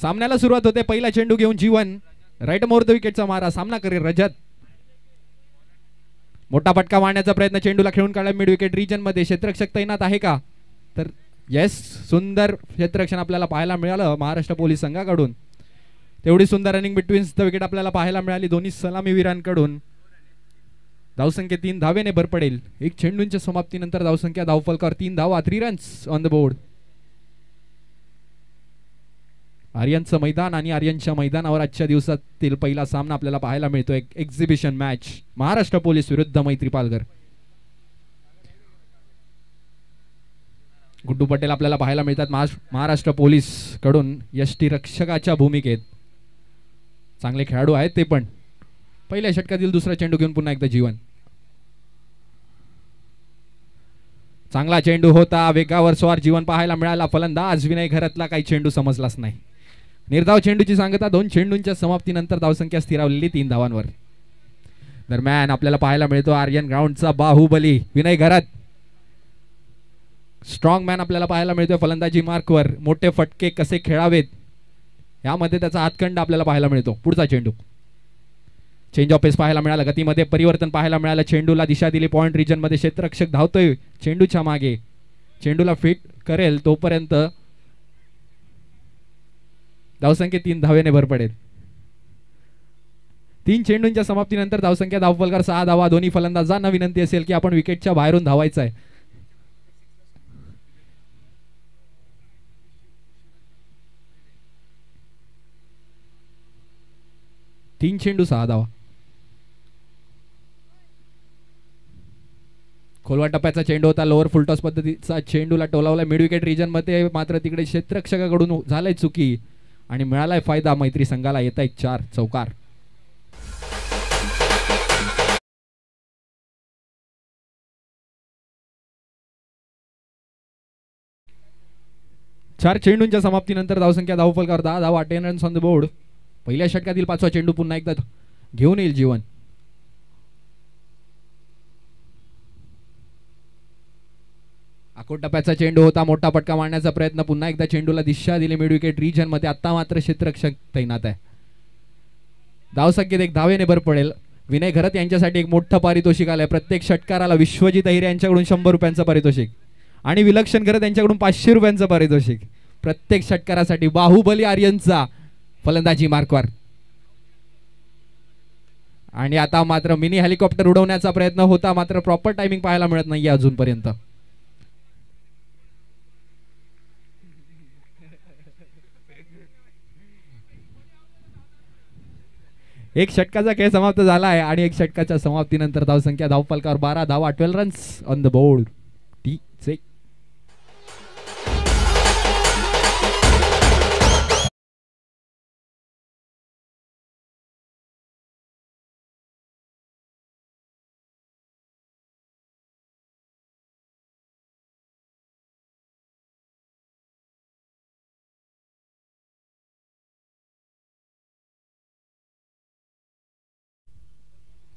सामन्याला सुरुवात होते. पहिला चेंडू घेऊन जीवन राईट मोर द विकेटचा मारा. सामना करेल रजत. मोठा फटका मारण्याचा प्रयत्न. चेंडूला खेळून काढला मिड विकेट रिजन मध्ये. क्षेत्ररक्षक तैनात आहे का? तर येस, सुंदर क्षेत्ररक्षण आपल्याला पाहायला मिळालं महाराष्ट्र पोलीस संघाकडून. तेवढी सुंदर रनिंग बिटवीन द विकेट आपल्याला पाहायला मिळाली दोन्ही सलामीवीरांकडून. धावसंख्या 3 धावेने भर पडेल. एक चेंडूंच्या समाप्तीनंतर धावसंख्या धावफलकावर 3 धावा, 3 रन्स ऑन द बोर्ड. आर्यनचं मैदान आणि आर्यनच्या मैदानावर आजच्या दिवसातील पहिला सामना आपल्याला पाहायला मिळतो. एक एक्झिबिशन मॅच महाराष्ट्र पोलीस विरुद्ध मैत्री पालघर. गुड्डू पटेल आपल्याला पाहायला मिळतात महाराष्ट्र पोलीस कडून यष्टीरक्षकाच्या भूमिकेत. चांगले खेळाडू आहेत ते पण. पहिल्या षटकातील दुसरा चेंडू घेऊन पुन्हा एकदा जीवन. चांगला चेंडू होता. वेगावर स्वार जीवन पाहायला मिळाला. फलंदाज विनय घरातला काही चेंडू समजलाच नाही. निर्धाव चेंडूची सांगता. 2 चेंडूंच्या समाप्तीनंतर धावसंख्या स्थिरावलेली 3 धावांवर. दरम्यान आपल्याला पाहायला मिळतो आर्यन ग्राउंडचा बाहुबली विनय घरात. स्ट्रॉंग मॅन आपल्याला पाहायला मिळतोय फलंदाजी मार्कवर. मोठे फटके कसे खेळावेत यामध्ये त्याचा हातखंड आपल्याला पाहायला मिळतो. पुढचा चेंडू. चेंज ऑफ पेस पाहायला मिळाला. गतीमध्ये परिवर्तन पाहायला मिळालं. चेंडूला दिशा दिली पॉइंट रिजन मध्ये. क्षेत्ररक्षक धावतोय चेंडूच्या मागे. चेंडूला फिट करेल तोपर्यंत धावसंख्या 3 धावेने भर पडेल. 3 चेंडूंच्या समाप्तीनंतर धावसंख्या धावफलकार 6 धावा. दोन्ही फलंदाजांना विनंती असेल की आपण विकेटच्या बाहेरून धावायचं आहे. तीन चेंडू 6 धावा. खोलवा टप्प्याचा चेंडू होता. लोअर फुलटॉस पद्धतीचा चेंडूला टोलावला मिड विकेट रिजन मध्ये. मात्र तिकडे क्षेत्ररक्षकाकडून झालाय चुकी आणि मिळालाय फायदा मैत्री संघाला. येत आहे 4 चौकार. चार चेंडूंच्या समाप्तीनंतर धावसंख्या धावफलकावर 10 धावा, 10 रन्स ऑन द बोर्ड. पहिल्या षटकातील 5वा चेंडू पुन्हा एकदा घेऊन येईल जीवन. आखोट टप्प्याचा चेंडू होता. मोठा फटका मारण्याचा प्रयत्न. पुन्हा एकदा चेंडूला दिशा दिली मिड विकेट रिजन मध्ये. आता मात्र क्षेत्ररक्षक तैनात आहे. धावसंख्येत 1 धावेने भर पडेल. विनय घरत यांच्यासाठी एक मोठं पारितोषिक आलंय. प्रत्येक षटकाराला विश्वजित अहिरे यांच्याकडून 100 रुपयांचं पारितोषिक आणि विलक्षण घरत यांच्याकडून 500 रुपयांचं पारितोषिक. प्रत्येक षटकारासाठी बाहुबली आर्यनचा फलंदाजी मार्कवर. आणि आता मात्र मिनी हेलिकॉप्टर उडवण्याचा प्रयत्न होता. मात्र प्रॉपर टायमिंग पाहायला मिळत नाहीये अजूनपर्यंत. एक षटकाचा खेळ समाप्त झाला आहे आणि एक षटकाच्या समाप्तीनंतर धावसंख्या धावफलकावर 12 धावा, 12 रन्स ऑन द बोर्ड.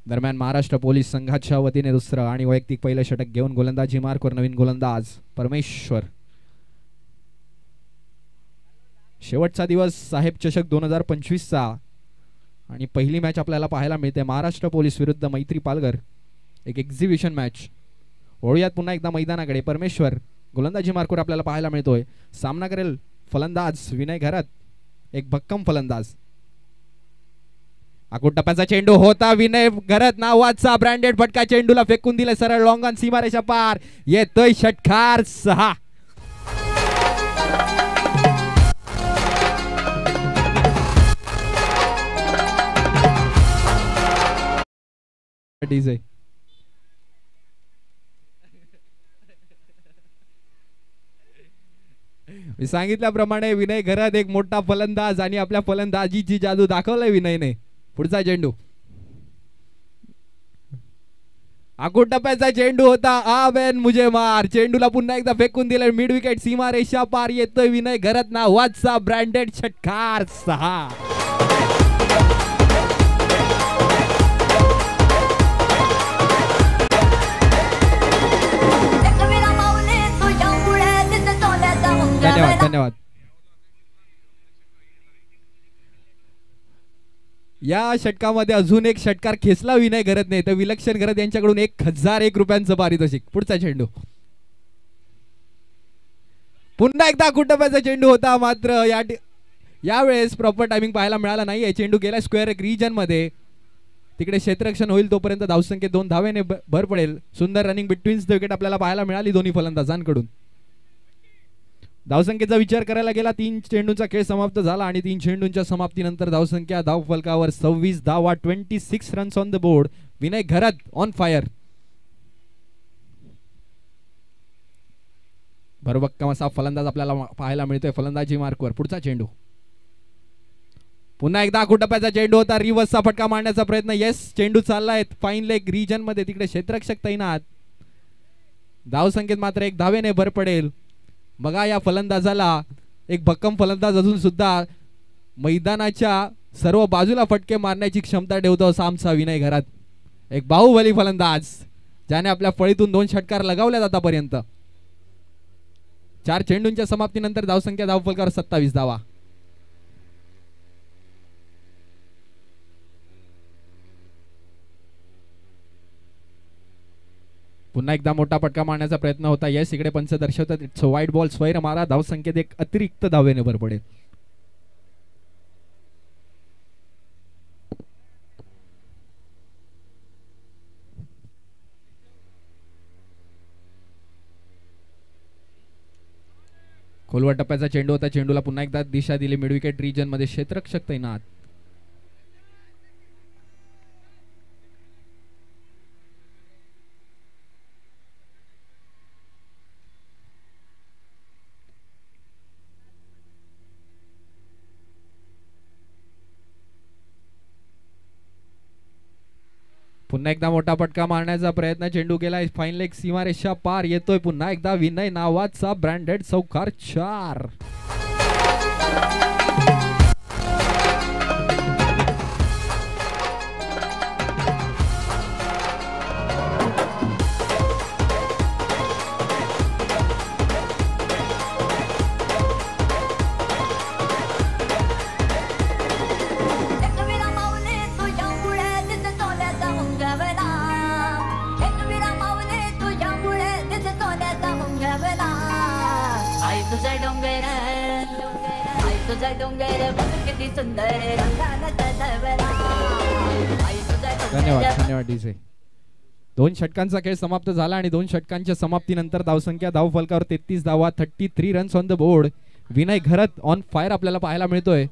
दरम्यान महाराष्ट्र पोलीस संघाच्या वतीने दुसरं आणि वैयक्तिक पहिलं षटक घेऊन गोलंदाजी मार्कवर नवीन गोलंदाज परमेश्वर. शेवटचा दिवस साहेब चषक 2025चा आणि पहिली मॅच आपल्याला पाहायला मिळते महाराष्ट्र पोलीस विरुद्ध मैत्री पालघर. एक एक्झिबिशन मॅच. ओळूयात पुन्हा एकदा मैदानाकडे. परमेश्वर गोलंदाजी मार्कवर आपल्याला पाहायला मिळतोय. सामना करेल फलंदाज विनय घरत. एक भक्कम फलंदाज. आखोट टप्प्याचा चेंडू होता. विनय घरत नावाचा ब्रँडेड फटका. चेंडूला फेकून दिले सरळ लॉंग ऑन सीमारेषा पार. येतोय षटकार 6. मी सांगितल्याप्रमाणे विनय घरत एक मोठा फलंदाज आणि आपल्या फलंदाजीची जादू दाखवलाय विनयने. पुढचा चेंडू. आखोट टप्प्याचा चेंडू होता. आवेन मुझे मार. चेंडूला पुन्हा एकदा फेकून दिले मिड विकेट सीमारेषा पार. येतोय विनय घरत नावाचा ब्रँडेड षटकार 6. धन्यवाद धन्यवाद. या षटकामध्ये अजून एक षटकार खेचला विनय घरत नाही तर विलक्षण घरत यांच्याकडून 1001 रुपयांचं पारितोषिक. पुढचा चेंडू पुन्हा एकदा कुटुंबाचा चेंडू होता मात्र यावेळेस प्रॉपर टायमिंग पाहायला मिळाला नाहीये. चेंडू गेला स्क्वेअर रिजन मध्ये, तिकडे क्षेत्ररक्षण होईल तोपर्यंत धावसंख्येत 2 धावेने भर पडेल. सुंदर रनिंग बिटवीन द विकेट आपल्याला पाहायला मिळाली दोन्ही फलंदाजांकडून. धावसंख्येचा विचार करायला गेला 3 चेंडूंचा खेळ समाप्त झाला आणि 3 चेंडूंच्या समाप्तीनंतर धावसंख्या धावफलकावर 26 धावा, 26 runs on the board. Vinay Gharat on fire. भरभक्कम असा फलंदाज आपल्याला पाहायला मिळतोय फलंदाजी मार्कवर. पुढचा चेंडू पुन्हा एकदा कुटप्प्याचा चेंडू होता. रिव्हर्सचा फटका मारण्याचा प्रयत्न. येस, चेंडू चाललाय फाईन लेग रिजन मध्ये, तिकडे क्षेत्ररक्षक तैनात. धावसंख्येत मात्र 1 धावेने भर पडेल. बघा या फलंदाजाला एक भक्कम फलंदाज अजून सुद्धा मैदानाच्या सर्व बाजूला फटके मारण्याची क्षमता ठेवतो असा आमचा विनय घरात. एक बाहुबली फलंदाज ज्याने आपल्या फळीतून 2 षटकार लगावल्यात आतापर्यंत. 4 चेंडूंच्या समाप्तीनंतर धावसंख्या धावफलकावर 27 धावा. पुन्हा एकदा मोठा फटका मारण्याचा प्रयत्न होता. येस, इकडे पंच दर्शवतात इट्स वाईड बॉल, स्वैर मारा. धावसंख्येत 1 अतिरिक्त धावेने भर पडेल. खोलवर टप्प्याचा चेंडू होता. चेंडूला पुन्हा एकदा दिशा दिली मिड विकेट रिजन मध्ये, क्षेत्ररक्षक तैनात. पुन्हा एकदा मोठा फटका मारण्याचा प्रयत्न. चेंडू गेला फाईन लेग सीमारेषा पार. येतोय पुन्हा एकदा विनय नावाचा ब्रँडेड चौकार 4. धन्यवाद डीजे. 2 षटकांचा खेळ समाप्त झाला आणि 2 षटकांच्या समाप्तीनंतर धावसंख्या धावफलकावर 33 धावा, 33 runs on the board. Vinay Gharat on fire आपल्याला पाहायला मिळतोय.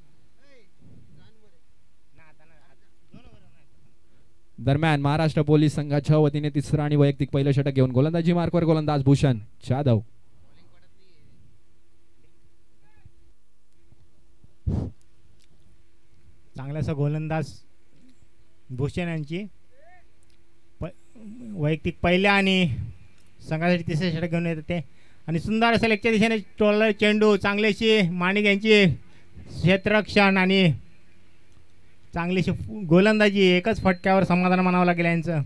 दरम्यान महाराष्ट्र पोलीस संघाच्या वतीने तिसरा आणि वैयक्तिक पहिलं षटक घेऊन गोलंदाजी मार्कवर गोलंदाज भूषण जाधव. चांगलासा गोलंदाज भूषण यांची वैयक्तिक पहिल्या आणि संघासाठी तिसरे षटक घेऊन येतात ते. आणि सुंदर असेल एकच्या दिशेने टोलर चेंडू. चांगलीशी माणिक यांची क्षेत्ररक्षण आणि चांगलीशी गोलंदाजी. एकच फटक्यावर समाधान मानावं लागेल यांचं.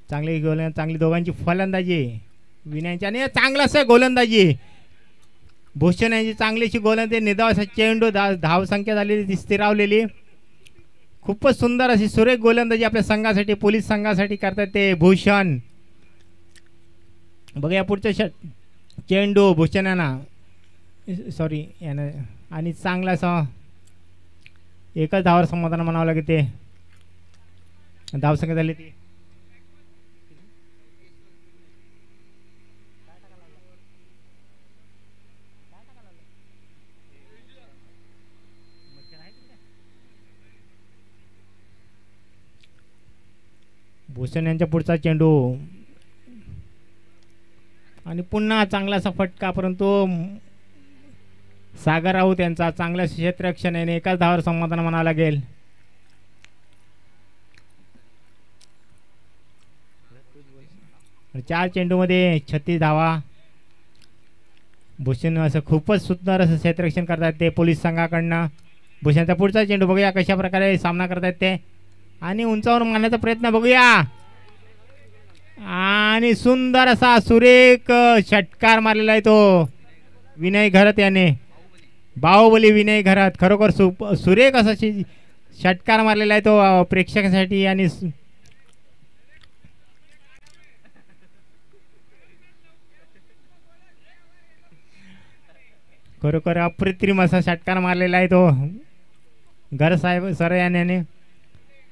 चांगली दोघांची फलंदाजी विनयांची आणि चांगलासा गोलंदाजी भूषण यांची. चांगलीशी गोलंदाजी, निदाव असा चेंडू. धावसंख्या झालेली स्थिरावलेली. खूपच सुंदर अशी सुरेख गोलंदाजी आपल्या संघासाठी, पोलीस संघासाठी करतात ते भूषण. बघा या पुढच्या चेंडू भूषण यांना यानं आणि चांगलासा एकच धावावर समाधान म्हणावं लागेल ते. धावसंख्या झाली ती भूषण यांच्या पुढचा चेंडू आणि पुन्हा चांगलासा फटका. परंतु सागर राऊत यांचा चांगल्या क्षेत्ररक्षण याने एकाच धावावर समाधान म्हणावं लागेल. चार चेंडूमध्ये 36 धावा. भूषण असं खूपच सुंदर असं क्षेत्ररक्षण करतात ते पोलीस संघाकडनं. भूषणचा पुढचा चेंडू बघूया कशा प्रकारे सामना करतात ते आणि उंचावर मारण्याचा प्रयत्न बघूया. आणि सुंदर असा सुरेख षटकार मारलेला आहे तो. विनय घरत याने, बाहुबली विनय घरात खरोखर सुरेख असा षटकार मारलेला आहे तो प्रेक्षकांसाठी. आणि खरोखर अप्रतिम असा षटकार मारलेला आहे तो घर साहेब सर याने.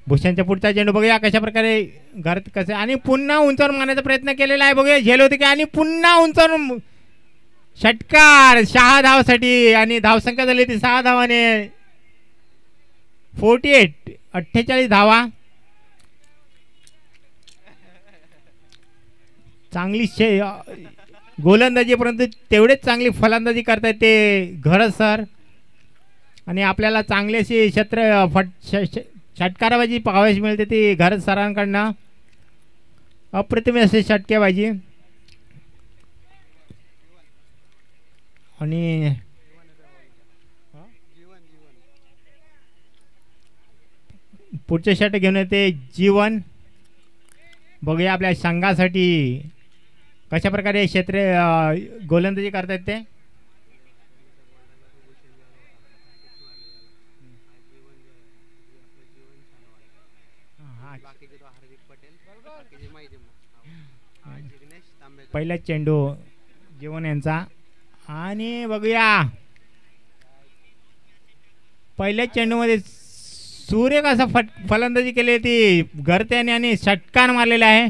भूषणच्या पुढचा चेंडू बघूया कशा प्रकारे घर कसं, आणि पुन्हा उंचावर मारण्याचा प्रयत्न केलेला आहे. बघूया झेल होते की, आणि पुन्हा उंचावर षटकार 6 धावासाठी. आणि धावसंख्या झाली ती 6 धावाने 48 धावा. चांगली गोलंदाजी, परंतु तेवढेच चांगली फलंदाजी करतायत ते घरत सर. आणि आपल्याला चांगली अशी षटकाराबाजी पाहावयास मिळते ती घरत सरांकडनं. अप्रतिम असे षटकेबाजी. आणि पुढचे षटक घेऊन येते जीवन. बघूया आपल्या संघासाठी कशा प्रकारे क्षेत्र गोलंदाजी करतायत ते. पहिला चेंडू जीवन यांचा. आणि बघूया पहिल्या चेंडूमध्ये सुरेख असा फलंदाजी केली ती घरत्याने आणि षटकार मारलेला आहे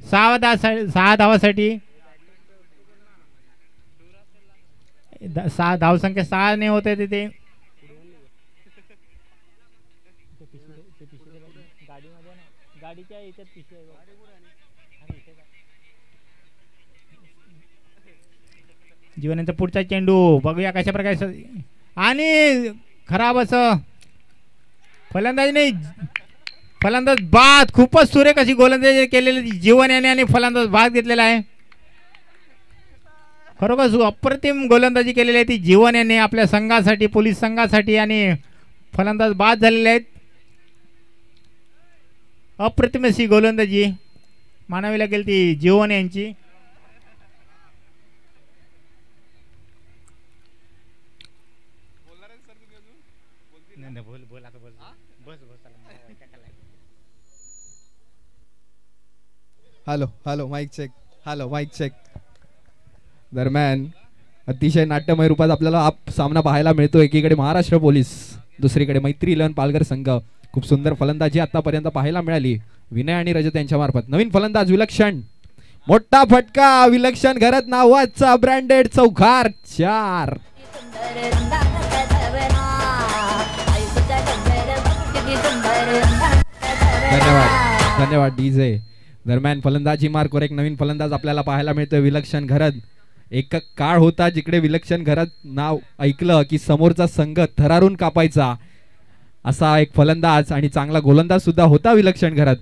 6 धावासाठी. 6 धावसंख्या 6 ने होते तिथे. जीवनाचा पुढचा चेंडू बघूया कशा प्रकारे. आणि खराब असं फलंदाज नाही, फलंदाज बाद. खूपच सुरेख अशी गोलंदाजी केलेली जीवन याने आणि फलंदाज बाद घेतलेला आहे. खरोखर अप्रतिम गोलंदाजी केलेली आहे ती जीवन याने आपल्या संघासाठी, पोलीस संघासाठी. आणि फलंदाज बाद झालेले आहेत. अप्रतिम अशी गोलंदाजी मानावी लागेल ती जीवन यांची. Hello hello mike check, hello mike check. दरम्यान अतिशय नाट्यमय रूपात आपल्याला सामना पाहायला मिळतो. एकीकडे महाराष्ट्र पोलीस, दुसरीकडे मैत्री 11 पालघर संघ. खूप सुंदर फलंदाजी आतापर्यंत पाहायला मिळाली विनय आणि रजत यांच्या मार्फत. नवीन फलंदाज विलक्षण, मोठा फटका विलक्षण घरत नावाचा ब्रँडेड चौकार 4. धन्यवाद धन्यवाद डीजे. दरम्यान फलंदाजी मार्कवर एक नवीन फलंदाज आपल्याला पाहायला मिळतोय विलक्षण घरत. एक काळ होता जिकडे विलक्षण घरत नाव ऐकलं की समोरचा संघ थरारून कापायचा, असा एक फलंदाज आणि चांगला गोलंदाज सुद्धा होता विलक्षण घरत.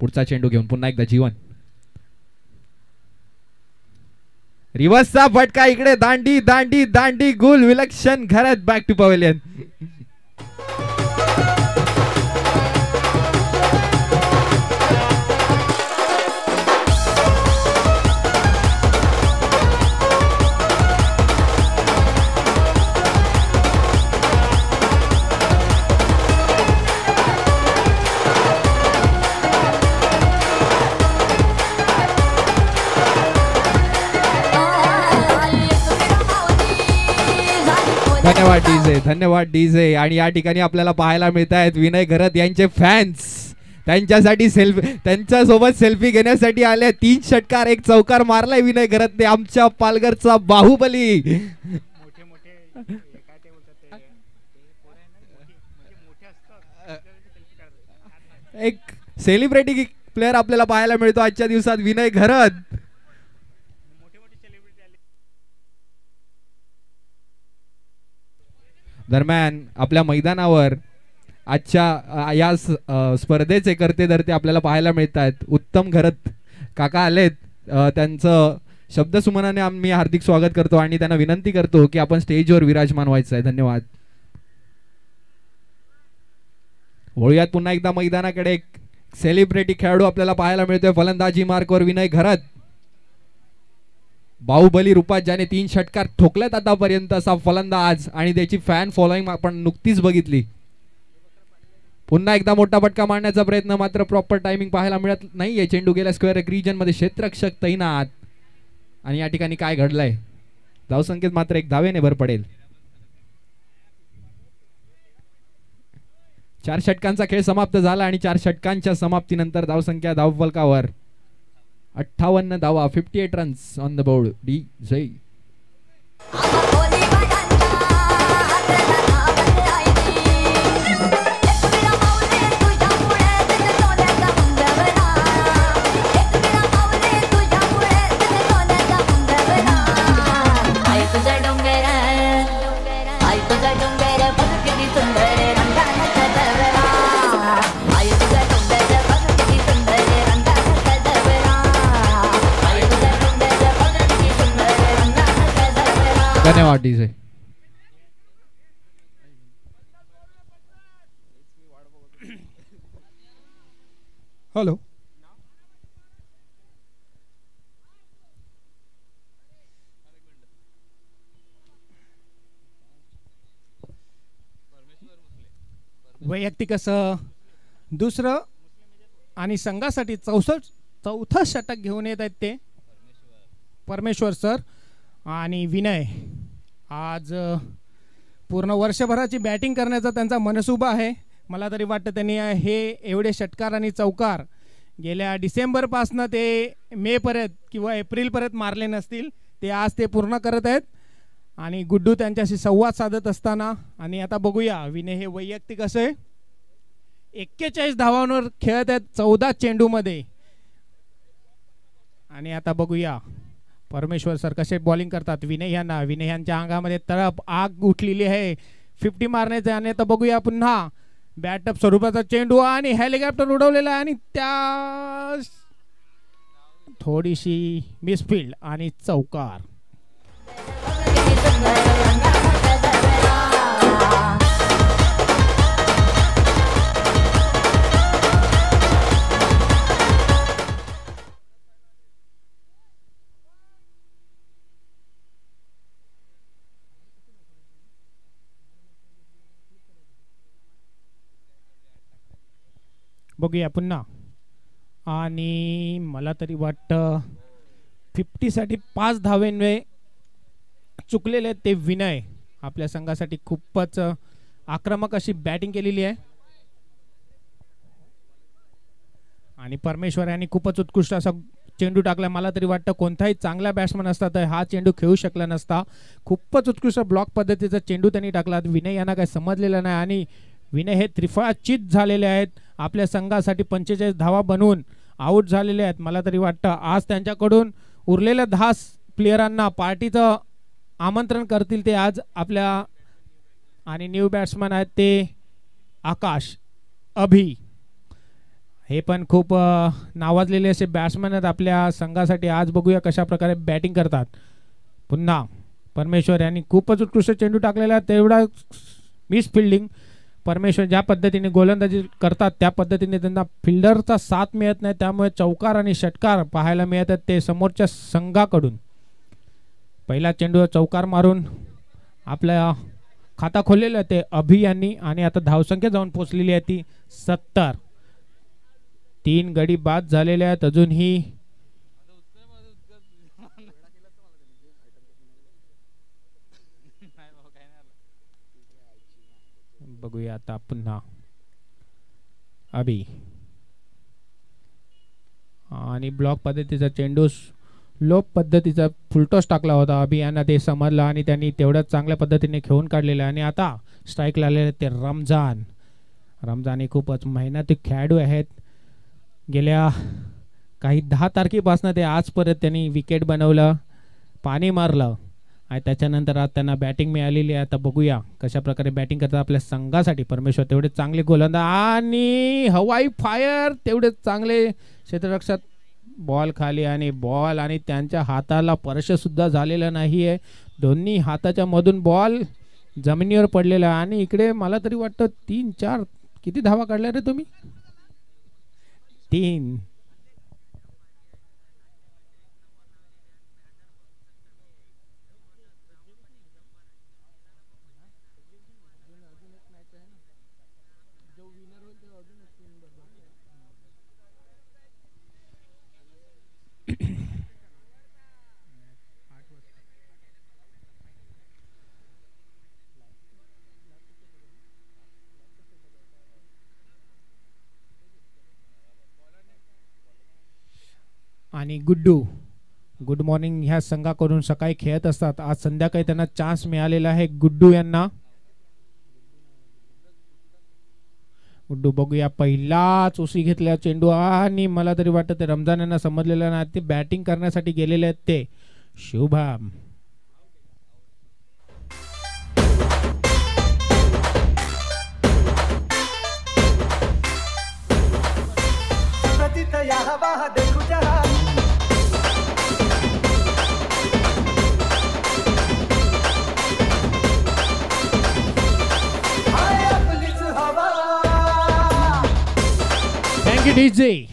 पुढचा चेंडू घेऊन पुन्हा एकदा जीवन. रिव्हर्सचा फटका इकडे दांडी दांडी दांडी गुल विलक्षण घरत. Back to pavilion. धन्यवाद डीजे, धन्यवाद डीजे. आणि या ठिकाणी आपल्याला पाहायला मिळत आहेत विनय घरत यांचे फॅन्स त्यांच्यासाठी त्यांच्यासोबत सेल्फी घेण्यासाठी आले. 3 षटकार 1 चौकार मारलाय विनय घरत ने, आमच्या पालघरचा बाहुबली. एक सेलिब्रिटी प्लेअर आपल्याला पाहायला मिळतो आजच्या दिवसात विनय घरत. दरम्यान आपल्या मैदानावर आजच्या या स्पर्धेचे करते धरते आपल्याला पाहायला मिळत आहेत. उत्तम घरत काका आलेत, त्यांचं शब्दसुमनाने आम्ही हार्दिक स्वागत करतो आणि त्यांना विनंती करतो की आपण स्टेजवर विराजमान व्हायचं आहे. धन्यवाद. वळूयात पुन्हा एकदा मैदानाकडे. एक सेलिब्रिटी खेळाडू आपल्याला पाहायला मिळतोय फलंदाजी मार्कवर विनय घरत. बाहुबली रूपात ज्याने 3 षटकार ठोकल्यात आतापर्यंत असा फलंदाज आणि त्याची फॅन फॉलोईंग आपण नुकतीच बघितली. पुन्हा एकदा मोठा फटका मारण्याचा प्रयत्न मात्र प्रॉपर टायमिंग पाहायला मिळत नाहीये. चेंडू गेला स्क्वेअर रिजन मध्ये, क्षेत्ररक्षक तैनात. आणि या ठिकाणी काय घडलंय, धावसंख्येत मात्र 1 धावेने भर पडेल. 4 षटकांचा खेळ समाप्त झाला आणि 4 षटकांच्या समाप्तीनंतर धावसंख्या धावफलकावर 58 धावा, 58 runs on the board. DJ. धन्यवाद डीजे. हॅलो, वैयक्तिक असं दुसरं आणि संघासाठी चौथं षटक घेऊन येत आहेत ते परमेश्वर सर आणि विनय. आज पूर्ण वर्षभराची बॅटिंग करण्याचा त्यांचा मनसुबा आहे. मला तरी वाटतं त्यांनी हे एवढे षटकार आणि चौकार गेल्या डिसेंबरपासनं ते मेपर्यंत किंवा एप्रिलपर्यंत मारले नसतील. ते आज ते पूर्ण करत आहेत आणि गुड्डू त्यांच्याशी संवाद साधत असताना. आणि आता बघूया, विनय हे वैयक्तिक असे 41 धावांवर खेळत आहेत 14 चेंडूमध्ये. आणि आता बघूया परमेश्वर सर कसे बॉलिंग करतात विनय यांना. विनय यांच्या अंगामध्ये तळप आग उठलेली आहे 50 मारण्याचे. आणि आता बघूया पुन्हा बॅटअप स्वरूपाचा चेंडू आणि हेलिकॉप्टर उडवलेला आहे आणि त्या थोडीशी मिसफिल्ड आणि चौकार. बघूया पुन्हा. आणि मला तरी वाटतं 50साठी 5 धावेने चुकलेले ते विनय. आपल्या संघासाठी खूपच आक्रमक अशी बॅटिंग केलेली आहे. आणि परमेश्वर यांनी खूपच उत्कृष्ट असा चेंडू टाकला. मला तरी वाटतं कोणताही चांगला बॅट्समन असता तर हा चेंडू खेळू शकला नसता. खूपच उत्कृष्ट ब्लॉक पद्धतीचा चेंडू त्यांनी टाकला. विनय यांना काही समजलेलं नाही आणि विनय हे त्रिफळाचीत झालेले आहेत. आपल्या संघासाठी 45 धावा बनवून आऊट झालेले आहेत. मला तरी वाटतं आज त्यांच्याकडून उरलेल्या 10 प्लेयरांना पार्टीचं आमंत्रण करतील ते आज आपल्या. आणि न्यू बॅट्समन आहेत ते आकाश अभि. हे पण खूप नावाजलेले असे बॅट्समन आहेत आपल्या संघासाठी. आज बघूया कशा प्रकारे बॅटिंग करतात. पुन्हा परमेश्वर यांनी खूपच उत्कृष्ट चेंडू टाकलेला आहे. तेवढा मिस फिल्डिंग. परमेश्वर ज्या पद्धतीने गोलंदाजी करतात त्या पद्धतीने त्यांना फिल्डरचा साथ मिळत नाही. त्यामुळे चौकार आणि षटकार पाहायला मिळतात ते समोरच्या संघाकडून. पहिला चेंडू चौकार मारून आपल्या खाता खोललेलं ते अभि यांनी. आणि आता धावसंख्या जाऊन पोचलेली आहे ती 70. 3 गडी बाद झालेले आहेत अजूनही. बघूया आता पुन्हा अभि. आणि ब्लॉक पद्धतीचा चेंडू लोप पद्धतीचा फुलटॉस टाकला होता. अभि यांना ते समजलं आणि त्यांनी तेवढ्याच चांगल्या पद्धतीने खेळून काढलेलं. आणि आता स्ट्राईक लागलेले ते रमजान. रमजान खूपच मेहनती खेळाडू आहेत. गेल्या काही 10 तारखेपासून ते आजपर्यंत त्यांनी विकेट बनवलं, पाणी मारलं आणि त्याच्यानंतर आज त्यांना बॅटिंग मिळालेली आहे. आता बघूया कशा प्रकारे बॅटिंग करतात आपल्या संघासाठी परमेश्वर. तेवढे चांगले गोलंदाज आणि हवाई फायर तेवढे चांगले क्षेत्ररक्षक. बॉल खाली आणि बॉल आणि त्यांच्या हाताला स्पर्श सुद्धा झालेला नाही आहे. दोन्ही हाताच्या मधून बॉल जमिनीवर पडलेला आहे. आणि इकडे मला तरी वाटतं 3-4 किती धावा काढल्या रे तुम्ही? 3. आणि गुड्डू गुड मॉर्निंग ह्या संघाकडून सकाळी खेळत असतात. आज संध्याकाळी त्यांना चान्स मिळालेला आहे गुड्डू यांना. गुड्डू बघूया पहिलाच उसी घेतल्या चेंडू आणि मला तरी वाटतं ते रमजान यांना समजलेलं नाही, ते बॅटिंग करण्यासाठी गेलेले आहेत ते शुभम. डीजे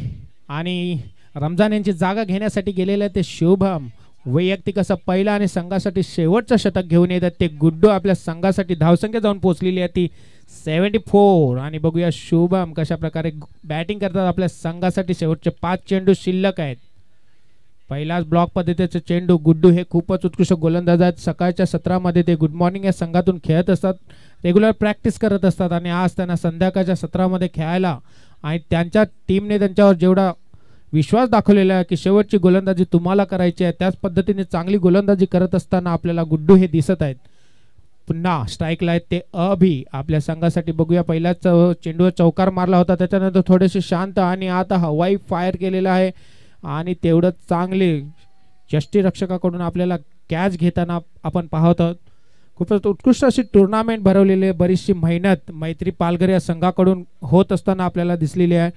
आणि रमजान यांची जागा घेण्यासाठी गेलेले ते शुभम. वैयक्तिक असं पहिला आणि संघासाठी शेवटचं शतक घेऊन येतात ते गुड्डू. आपल्या संघासाठी धावसंख्या जाऊन पोहोचलेली आहे ती 74. आणि बघूया शुभम कशा प्रकारे बॅटिंग करतात. आपल्या संघासाठी शेवटचे 5 चेंडू शिल्लक आहेत. पहिलाच ब्लॉक पद्धतीचे चेंडू. गुड्डू हे खूपच उत्कृष्ट गोलंदाज आहेत. सकाळच्या सत्रामध्ये ते गुड मॉर्निंग या संघातून खेळत असतात, रेग्युलर प्रॅक्टिस करत असतात आणि आज त्यांना संध्याकाळच्या सत्रामध्ये खेळायला आणि त्यांच्या टीमने त्यांच्यावर जेवढा विश्वास दाखवलेला आहे की शेवटची गोलंदाजी तुम्हाला करायची आहे, त्याच पद्धतीने चांगली गोलंदाजी करत असताना आपल्याला गुड्डू हे दिसत आहेत. पुन्हा स्ट्राईकला आहेत ते अभि आपल्या संघासाठी. बघूया पहिल्याच चेंडूवर चौकार मारला होता, त्याच्यानंतर थोडेसे शांत आणि आता हवाई फायर केलेला आहे आणि तेवढंच चांगले यष्टीरक्षकाकडून आपल्याला कॅच घेताना आपण पाहत आहोत. खूपच उत्कृष्ट अशी टुर्नामेंट भरवलेली आहे. बरीचशी मेहनत मैत्री पालघर या संघाकडून होत असताना आपल्याला दिसलेली आहे.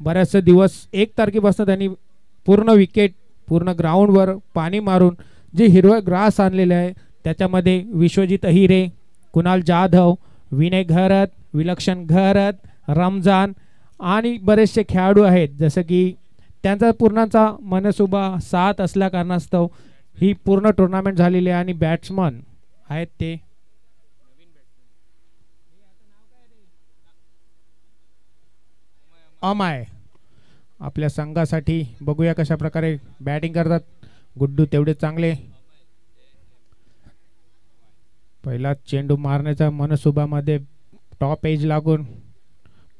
बऱ्याचसे दिवस 1 तारखेपासून त्यांनी पूर्ण विकेट पूर्ण ग्राउंडवर पाणी मारून जे हिरवं ग्रास आणलेले आहे त्याच्यामध्ये विश्वजित अहिरे, कुणाल जाधव, विनय घरत, विलक्षण घरत, रमजान आणि बरेचसे खेळाडू आहेत. जसं की त्यांचा पूर्णाचा मनसुबा साथ असल्या कारणास्तव ही पूर्ण टुर्नामेंट झालेली आहे. आणि बॅट्समन आहेत ते अमाय आपल्या संघासाठी. बघूया कशा प्रकारे बॅटिंग करतात. गुड्डू तेवढे चांगले. पहिला चेंडू मारण्याच्या मनसुबामध्ये टॉप एज लागून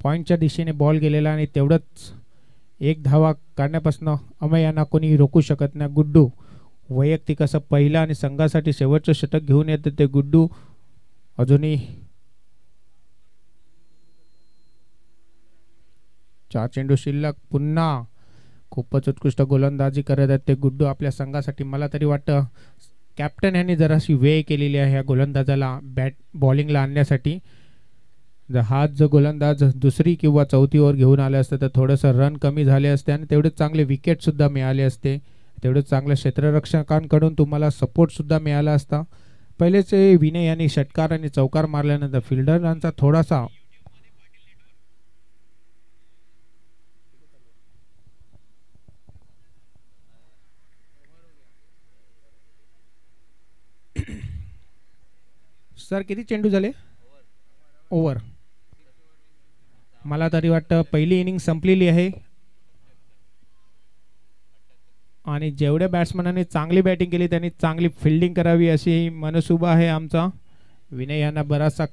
पॉइंटच्या दिशेने बॉल गेलेला आणि तेवढंच 1 धावा काढण्यापासून अमय यांना कोणी रोखू शकत नाही. गुड्डू वैयक्तिक असं पहिला आणि संघासाठी शेवटचं षटक घेऊन येते ते गुड्डू. अजूनही 4 चेंडू शिल्लक. पुन्हा खूपच उत्कृष्ट गोलंदाजी करत आहेत ते गुड्डू आपल्या संघासाठी. मला तरी वाटतं कॅप्टन यांनी जराशी वेळ केलेली आहे ह्या गोलंदाजाला बॉलिंगला आणण्यासाठी. जर हाच जो गोलंदाज दुसरी किंवा चौथी ओव्हर घेऊन आले असते तर थोडंसं रन कमी झाले असते आणि तेवढेच चांगले विकेटसुद्धा मिळाले असते. तेवढेच चांगल्या क्षेत्ररक्षकांकडून तुम्हाला सपोर्टसुद्धा मिळाला असता. पहिलेचे विनय यांनी षटकार आणि चौकार मारल्यानंतर फिल्डरांचा थोडासा सर किती चेंडू झाले ओव्हर? मला तरी वाटतं पहिली इनिंग संपलेली आहे आणि जेवढ्या बॅट्समनांनी चांगली बॅटिंग केली त्यांनी चांगली फिल्डिंग करावी अशी मनसुबा आहे आमचा. विनय यांना बराचसा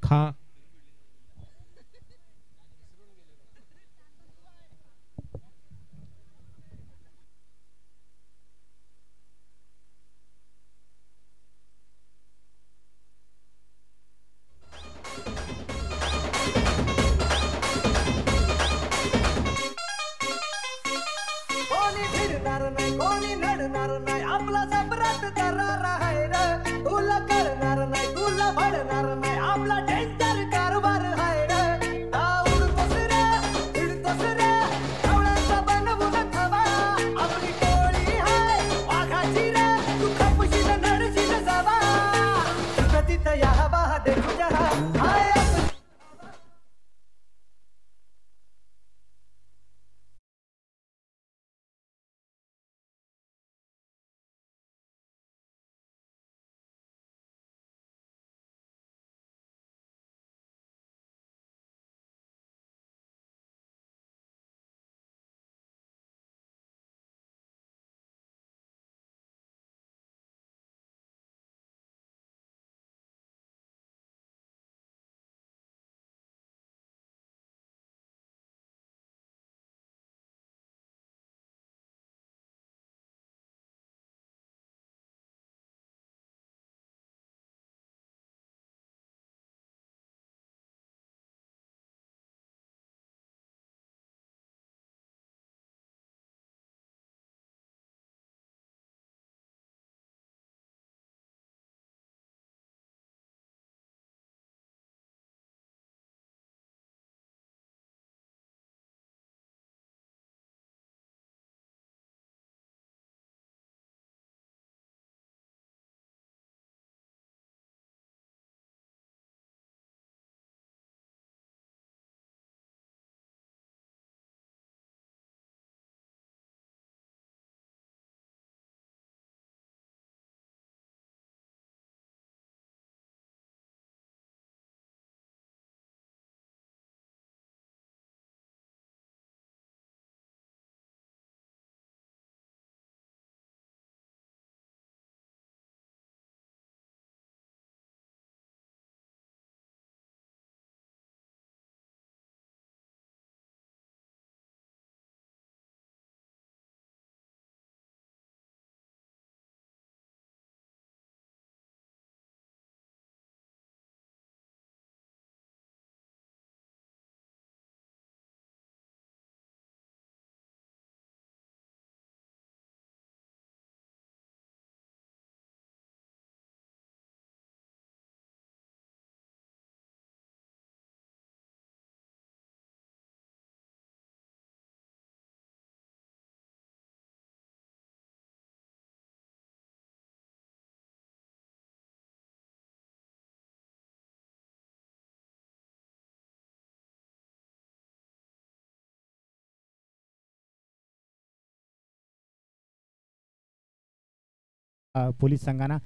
पोलीस संघाना.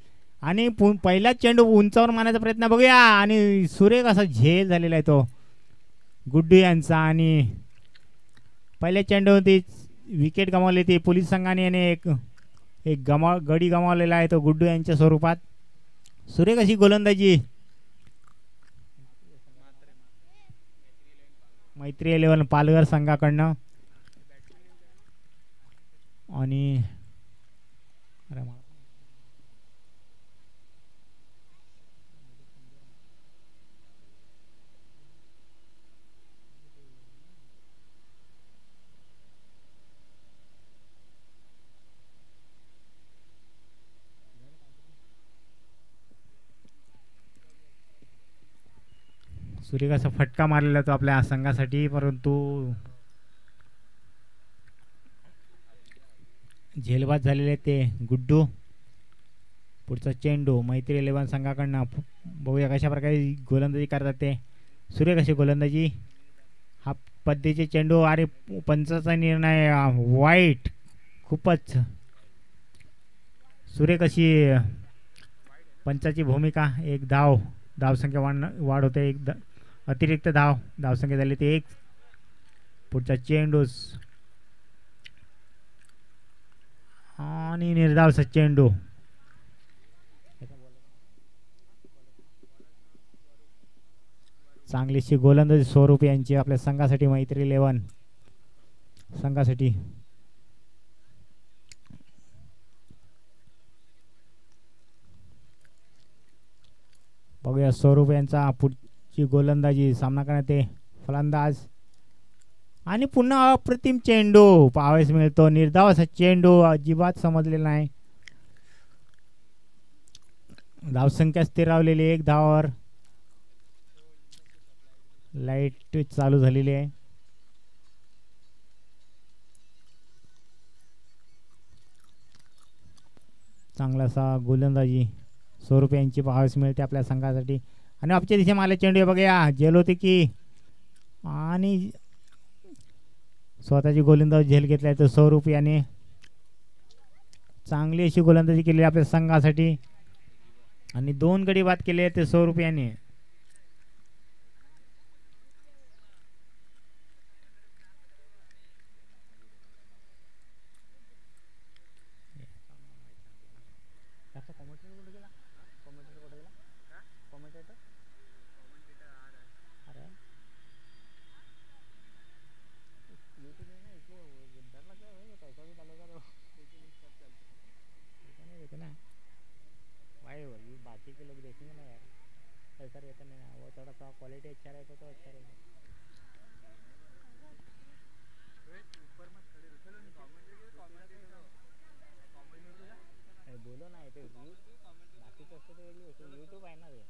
आणि पहिलाच चेंडू उंचावर मारण्याचा प्रयत्न बघूया आणि सुरेख असा झेल झालेला आहे तो गुड्डू यांचा. आणि पहिल्या चेंडूवरती विकेट गमावली ती पोलीस संघाने आणि एक गडी गमावलेला आहे तो गुड्डू यांच्या स्वरूपात. सुरेख अशी गोलंदाजी मैत्री 11 पालघर संघाकडनं. आणि सुरेख असा फटका मारलेला तो आपल्या संघासाठी, परंतु झेलबाद झालेले ते गुड्डू. पुढचा चेंडू मैत्री 11 संघाकडनं. बघूया कशा प्रकारे गोलंदाजी करतात ते. सुरेख अशी गोलंदाजी. हा पद्धतीचे चेंडू. अरे पंचाचा निर्णय वाईट. खूपच सुरेख अशी पंचाची भूमिका. एक धावसंख्या वाढ होते. अतिरिक्त धावसंख्या झाली ते 1. पुढचा चेंडू आणि निर्धावचा चेंडू. चांगलीशी गोलंदाजी स्वरूप यांची आपल्या संघासाठी मैत्री 11 संघासाठी. बघूया स्वरूप यांचा पुढची गोलंदाजी. सामना करण्यात ते फलंदाज. आणि पुन्हा अप्रतिम चेंडू पाहावयास मिळतो. निर्धाव असा चेंडू अजिबात समजलेला नाही. धावसंख्या स्थिरावलेली 1 धावावर. लाईट चालू झालेली आहे. चांगलासा गोलंदाजी स्वरूप यांची पाहावयास मिळते आपल्या संघासाठी. आणि आपच्या दिशे माले चेंडू बघूया झेल होते की. आणि स्वतःची गोलंदाजी झेल घेतलाय तर स्वरूप याने चांगली अशी गोलंदाजी केली आपल्या संघासाठी. आणि 2 गडी बाद केले ते स्वरूप याने. बाकी के लोग देखेंगे ना यार, ऐसा रहता नहीं ना, वो थोड़ा सा क्वालिटी अच्छा रहता तो अच्छा रहेगा. बोलो ना इथे बाकीचं असतं ते यूट्यूब आहे ना ते.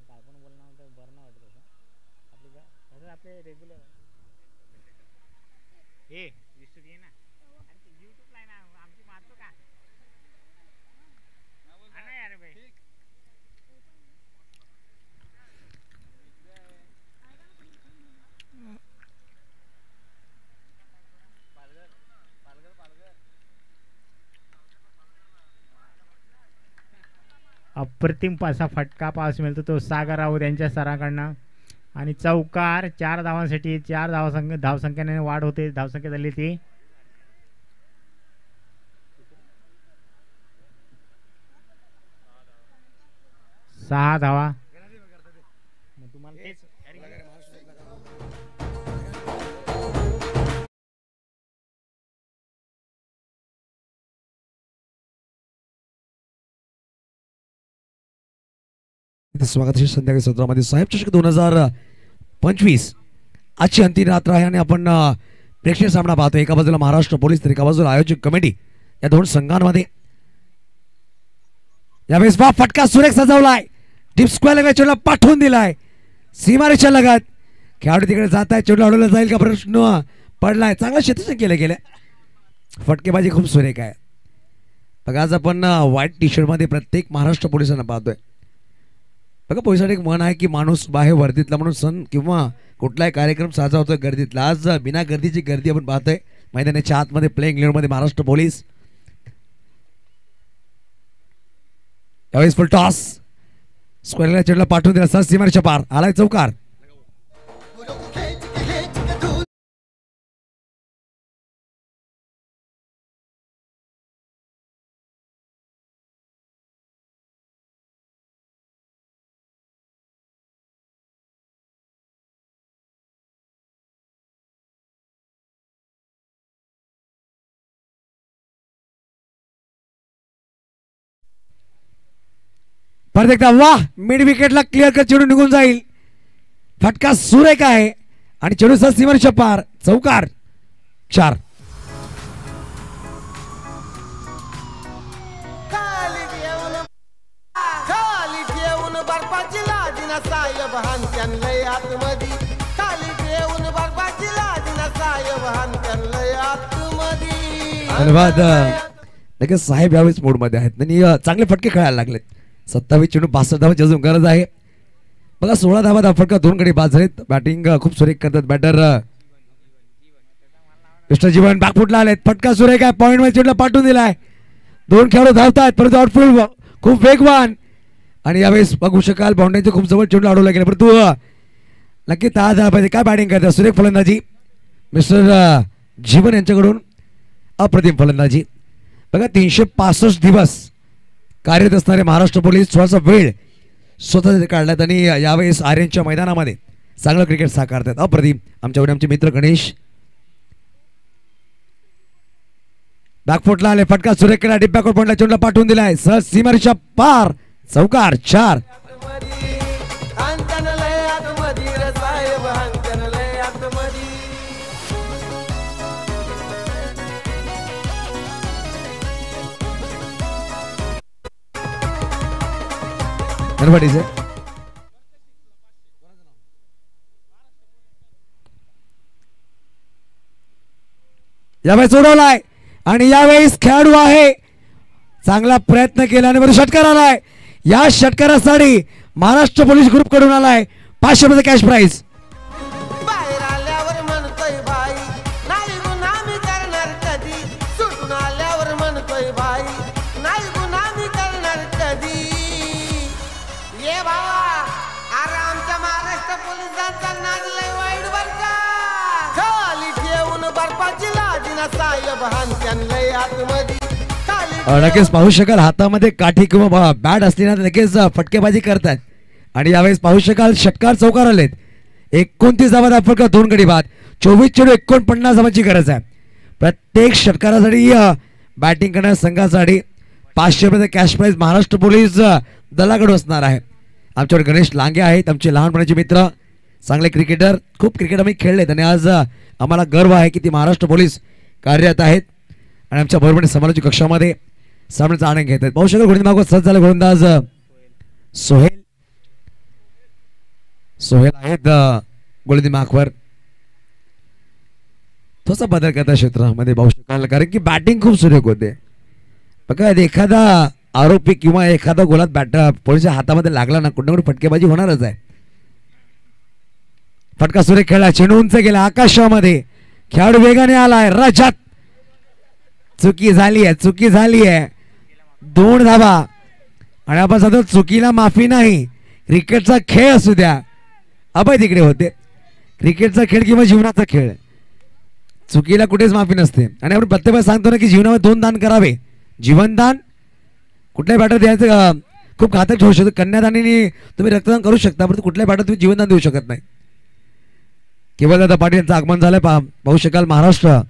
काय पण बोलणार तर बरं नाही वाटत तसं. आपली काय तसं आपले रेग्युलर हे दिसतो घे ना. आणि यूट्यूबला आहे ना आमची मारतो का हा ना यार भाई. अप्रतिम पासा फटका पास मिळतो तो सागर राऊत यांच्या सराकडनं. आणि चौकार 4 धावांसाठी 4 धावसंख्येने वाढ होते. धावसंख्या झाली ती 6 धावा. तुम्हाला तेच स्वागत आहे संध्याकाळी सत्रामध्ये साहेब चषक 2025 आजची अंतिम रात्र आहे आणि आपण प्रेक्षणीय सामना पाहतो. एका बाजूला महाराष्ट्र पोलीस तर एका बाजूला आयोजक कमिटी. या 2 संघांमध्ये यावेळेस फटका सुरेख सजवलाय. डीप स्क्वेअर चेंडूला पाठवून दिलाय सीमारेषा लगत. खेळाडू तिकडे जात आहे. चेंडू अडवला जाईल का प्रश्न पडलाय. चांगलं क्षेत्ररक्षण केलं गेलं. फटकेबाजी खूप सुरेख आहे. बघा आज आपण व्हाईट टी शर्ट मध्ये प्रत्येक महाराष्ट्र पोलिसांना पाहतोय. बघा पोलिसांनी एक म्हण आहे की माणूस बाहेर वर्दीतला म्हणून सण किंवा कुठलाही कार्यक्रम साजरा होतो गर्दीतला. आज बिना गर्दीची गर्दी आपण पाहतोय मैदानाच्या आतमध्ये प्लेइंग इलेव्हनमध्ये महाराष्ट्र पोलीस. यावेळेस फुल टॉस स्क्वेअरला चेंडूला पाठवून दिला सर सीमारेषा पार आलाय चौकार. परत एकदा वाह मिड विकेटला क्लिअर कर चेंडू निघून जाईल. फटका सुरेख आहे आणि चेंडू सर सीमारेषा पार चौकार 4. धन्यवाद. लगेच साहेब यावेळेस मूड मध्ये आहेत आणि चांगले फटके खेळायला लागलेत. 27 चेंडू 62 धावांची अजून गरज आहे. बघा 16 धावा फटका 2 गडी बाद झालेत. बॅटिंग खूप सुरेख करतात बॅटर मिस्टर जीवन बॅकफुटला आलेत. फटका सुरेख आहे पॉइंट मध्ये चेंडूला पाठवून दिलाय. 2 खेळाडू धावतात परंतु आउटफील्ड खूप वेगवान आणि यावेळेस बघू शकाल बाउंड्रीच्या खूप जवळ चेंडू अडवला गेला परंतु नक्की 10 धावा पाहिजे. काय बॅटिंग करतात सुरेख फलंदाजी मिस्टर जीवन यांच्याकडून अप्रतिम फलंदाजी. बघा 365 दिवस कार्यरत असणारे महाराष्ट्र पोलीस थोडासा वेळ स्वतः काढल्यात आणि यावेळेस आर्यनच्या मैदानामध्ये चांगलं क्रिकेट साकारतात. अप्रतिम आमचे मित्र गणेश बॅकफुटला आले. फटका सुरेख केला डीप बॅकवर्ड पॉइंटला चेंडूला पाठवून दिलाय सहज सीमारेषा पार चौकार 4. यावेळेस सोडवलाय आणि यावेळेस खेळाडू आहे चांगला प्रयत्न केला आणि षटकार आलाय. या षटकारासाठी महाराष्ट्र पोलीस ग्रुप कडून आलाय 500 रुपये कॅश प्राइज. नक्कीच पाहू शकाल हातामध्ये काठी किंवा बॅट असली ना लगेच फटकेबाजी करतात आणि यावेळेस पाहू शकाल षटकार चौकार आलेत. 29 धावा फटका 2 गडी बाद. 24 चेंडू 49 धावांची गरज आहे. प्रत्येक षटकारासाठी बॅटिंग करणाऱ्या संघासाठी 500 रुपये कॅश प्राइज महाराष्ट्र पोलीस दलाकडून असणार आहे. आमच्याकडे गणेश लांगे आहेत आमचे लहानपणाचे मित्र चांगले क्रिकेटर. खूप क्रिकेट आम्ही खेळलेत आणि आज आम्हाला गर्व आहे की ती महाराष्ट्र पोलीस कार्यरत आहेत आणि आमच्या बरोबर समालोचक कक्षामध्ये सामन्याचा आनंद घेत आहेत. पाहू शकाल गोलंदाज मागवत सज्ज झाला गोलंदाज सोहेल आहेत गोलंदाजी मागवर. थोडासा बदल करता क्षेत्रामध्ये पाहू शकाल कारण की बॅटिंग खूप सुरेख होते. बघा एखादा आरोपी किंवा एखादा गोलात बॅट पोलिसच्या हातामध्ये लागला ना कुठे कुठे फटकेबाजी होणारच आहे. फटका सुरेख खेळला चेंडू उंच गेला आकाशामध्ये. खेळाडू वेगाने आलाय रजत. चुकी झाली आहे 2 धावा आणि आपण सांगतो चुकीला माफी नाही. क्रिकेटचा खेळ असू द्या अभय तिकडे होते. क्रिकेटचा खेळ किंवा जीवनाचा खेळ चुकीला कुठेच माफी नसते आणि आपण प्रत्येक सांगतो ना की जीवनामध्ये 2 दान करावे. जीवनदान कुठल्याही बॅटर द्यायचं खूप घातक होऊ शकतो. कन्यादानाने तुम्ही रक्तदान करू शकता परंतु कुठल्याही बॅटर तुम्ही जीवनदान देऊ शकत नाही. केवलदादा पाटील यांचं आगमन झालंय. पाहू शकाल महाराष्ट्र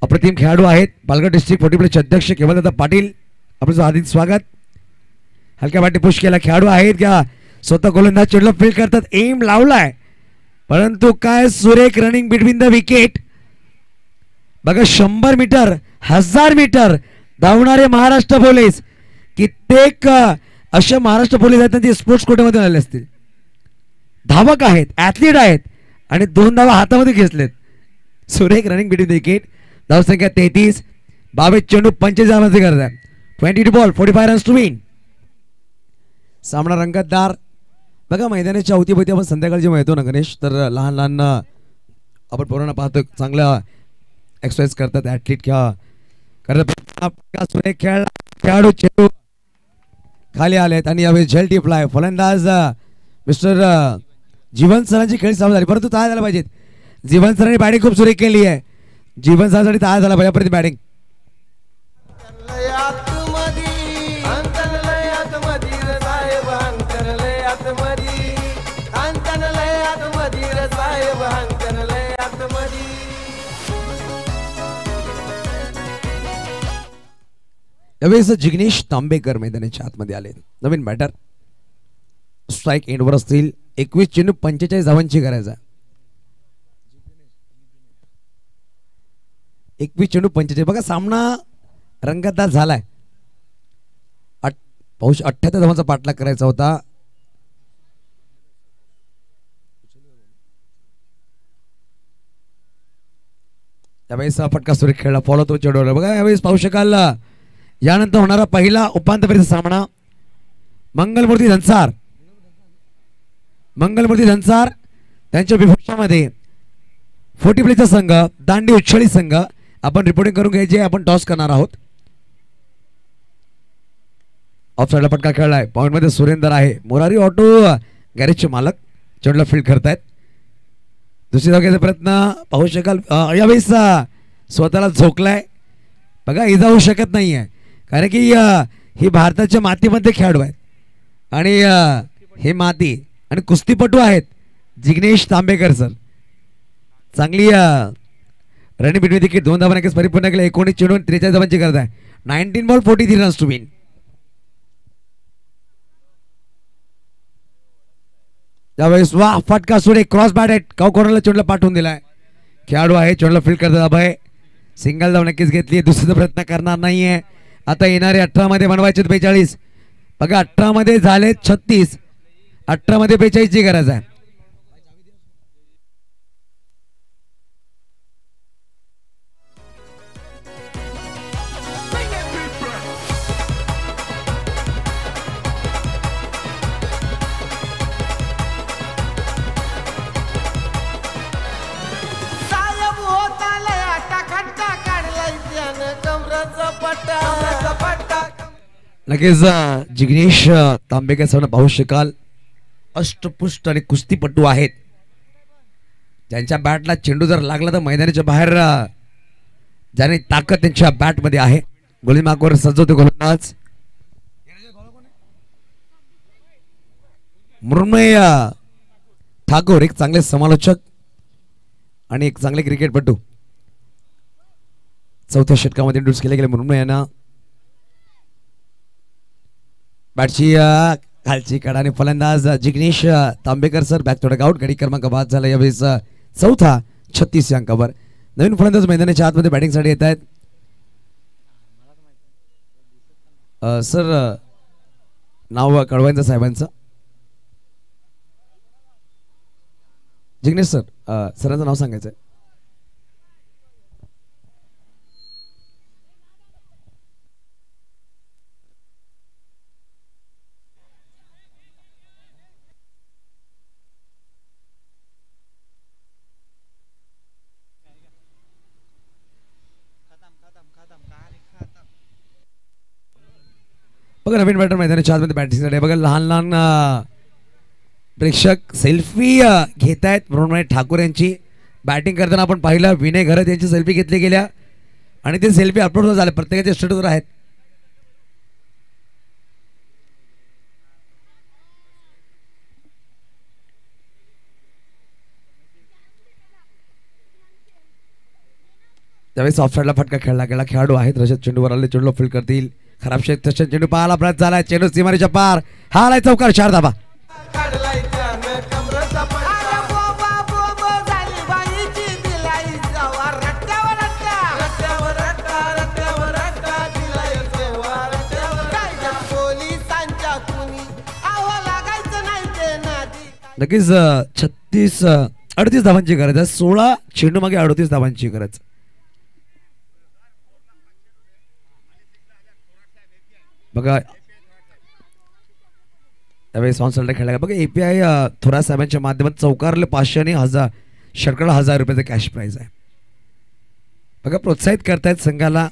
अप्रतिम खेळाडू आहेत. पालघर डिस्ट्रिक्ट 40 अध्यक्ष केवलदादा पाटील आपलं हार्दिक स्वागत. हलक्या बॅटी पुश केला खेळाडू आहेत का स्वतः गोलंदाज चेंडूला फील्ड करतात. एम लावलाय परंतु काय सुरेख रनिंग बिटवीन द विकेट. बघा 100 मीटर 1000 मीटर धावणारे महाराष्ट्र पोलीस कित्येक असे महाराष्ट्र पोलीस आहेत त्यांचे स्पोर्ट्स कोट्यामध्ये आले असतील. धावक आहेत ऍथलीट आहेत आणि 2 धावा हातामध्ये घेतलेत. सुरेख रनिंग बिटवीन द विकेट. धावसंख्या 33. 22 चेंडू 25 धावांची गरज आहे. 22 बॉल 45 रन्स टू विन. सामना रंगतदार बघा मैदानाच्या अवतीभोवती आपण संध्याकाळी जेव्हा येतो ना गणेश, तर लहान लहान आपण पोरांना पाहतो चांगल्या एक्सरसाइज करतात ॲथलीट किंवा करतात. खेळाडू चेंडू खाली आलेत आणि यावेळी झेल टिपलाय. फलंदाज मिस्टर जीवन सरांची खेळी चालू झाली, परंतु तयार झाला पाहिजेत. जीवन सरांनी बॅटिंग खूप सुरेख केली आहे. जीवन सरांसाठी तयार झाला पाहिजे परत बॅटिंग. यावेळेस जिग्नेश तांबेकर मैदानाच्या आतमध्ये आले, नवीन बॅटर. स्ट्राईक एंडवर असतील. 21 चेंडू 45 धावांची करायचा. 21 चेंडू 45. बघा सामना रंगतदार झालाय. 78 धावांचा पाठलाग करायचा होता. यावेळेस फटका सुरेख खेळला, फॉलो तो चेंडूवर. बघा यावेळेस पाहू शकाल यानंतर होणारा पहिला उपांत्यपूर्व सामना. मंगलमूर्ती धनसार त्यांच्या विभूषामध्ये 40 प्लेचा संघ, दांडी उच्छळी संघ. आपण रिपोर्टिंग करून घ्यायचे, आपण टॉस करणार आहोत. ऑफ साइडला फटका खेळलाय. पॉइंट मध्ये सुरेंदर आहे. मोरारी ऑटो गॅरेजचे मालक चेंडूला फील्ड करतायत. दुसरी धावण्याचा प्रयत्न पाहू शकाल. यावेळेस स्वतःला झोकलाय. बघा इजा होऊ शकत नाहीये, कारण की ही भारताच्या मातीमध्ये खेळाडू आहेत आणि हे माती आणि कुस्तीपटू आहेत. जिग्नेश तांबेकर सर चांगली रनिंग बिटवीन विकेट 2 धावा नक्कीच परिपूर्ण केले. 19 चेंडू 43 धावांची करत आहे. 19 बॉल 43 रन्स टू विन. त्यावेळेस वा फटका सुरे क्रॉस बॅट आहे. काव कॉर्नरला चेंडूला पाठवून दिलाय. खेळाडू आहे, चेंडूला फील्ड करतात. अभय सिंगल धाव नक्कीच घेतली. दुसरीचा प्रयत्न करणार नाहीये. आता येणारे 18 मध्ये बनवायचे 42. बघा 18 मध्ये झाले 36. 18 मध्ये 42 ची गरज आहे. नक्कीच जिग्नेश तांबेकर सर पाहू शकाल अष्टपुष्ट आणि कुस्तीपटू आहेत. ज्यांच्या बॅटला चेंडू जर लागला तर मैदानाच्या बाहेर ज्याने ताकद त्यांच्या बॅट मध्ये आहे. गोलंदाजवर सजवते गोलंदाज मृण्मय ठाकूर, एक चांगले समालोचक आणि एक चांगले क्रिकेटपटू. 4थ्या षटकामध्ये इंट्रोड्यूस केले गेले मृण्मय यांना. बॅटची खालची कडा आणि फलंदाज जिग्नेश तांबेकर सर बॅक थोडा आउट. गडी क्रमांक बाद झाला यावेळेस चौथा 36 अंकावर. नवीन फलंदाज मैदानाच्या आतमध्ये बॅटिंगसाठी येत आहेत. सर नाव कळवायचं साहेबांचं. जिग्नेश सर सरांचं नाव सांगायचं. बघा नवीन बॅटर मैदानाच्या आतमध्ये बॅटिंगसाठी. बघा लहान लहान प्रेक्षक सेल्फी घेत आहेत. मृण्मय ठाकूर यांची बॅटिंग करताना आपण पाहिलं. विनय घरत यांची सेल्फी घेतली गेल्या आणि ते सेल्फी अपलोड झाले, प्रत्येकाच्या स्टेटसवर आहेत. त्यावेळेस ऑफ साइडला फटका खेळला गेला. खेळाडू आहेत रजत चेंडूवर आले, चेंडूला फील्ड करतील. खराब शेत तसे चेंडू पाहायला प्रयत्न झाला. चेंडू सीमारेच्या पार हालाय चौकार 4 धाबा. नक्कीच 38 धावांची गरज आहे. 16 चेंडू मागे 38 धावांची गरज. बघा त्यावेळेस ऑन खेळला बघा. API थोरात साहेबांच्या माध्यमात चौकारले 500 आणि 1000 षटकाला 1000 रुपयाचं कॅश प्राईज आहे. बघा प्रोत्साहित करतायत संघाला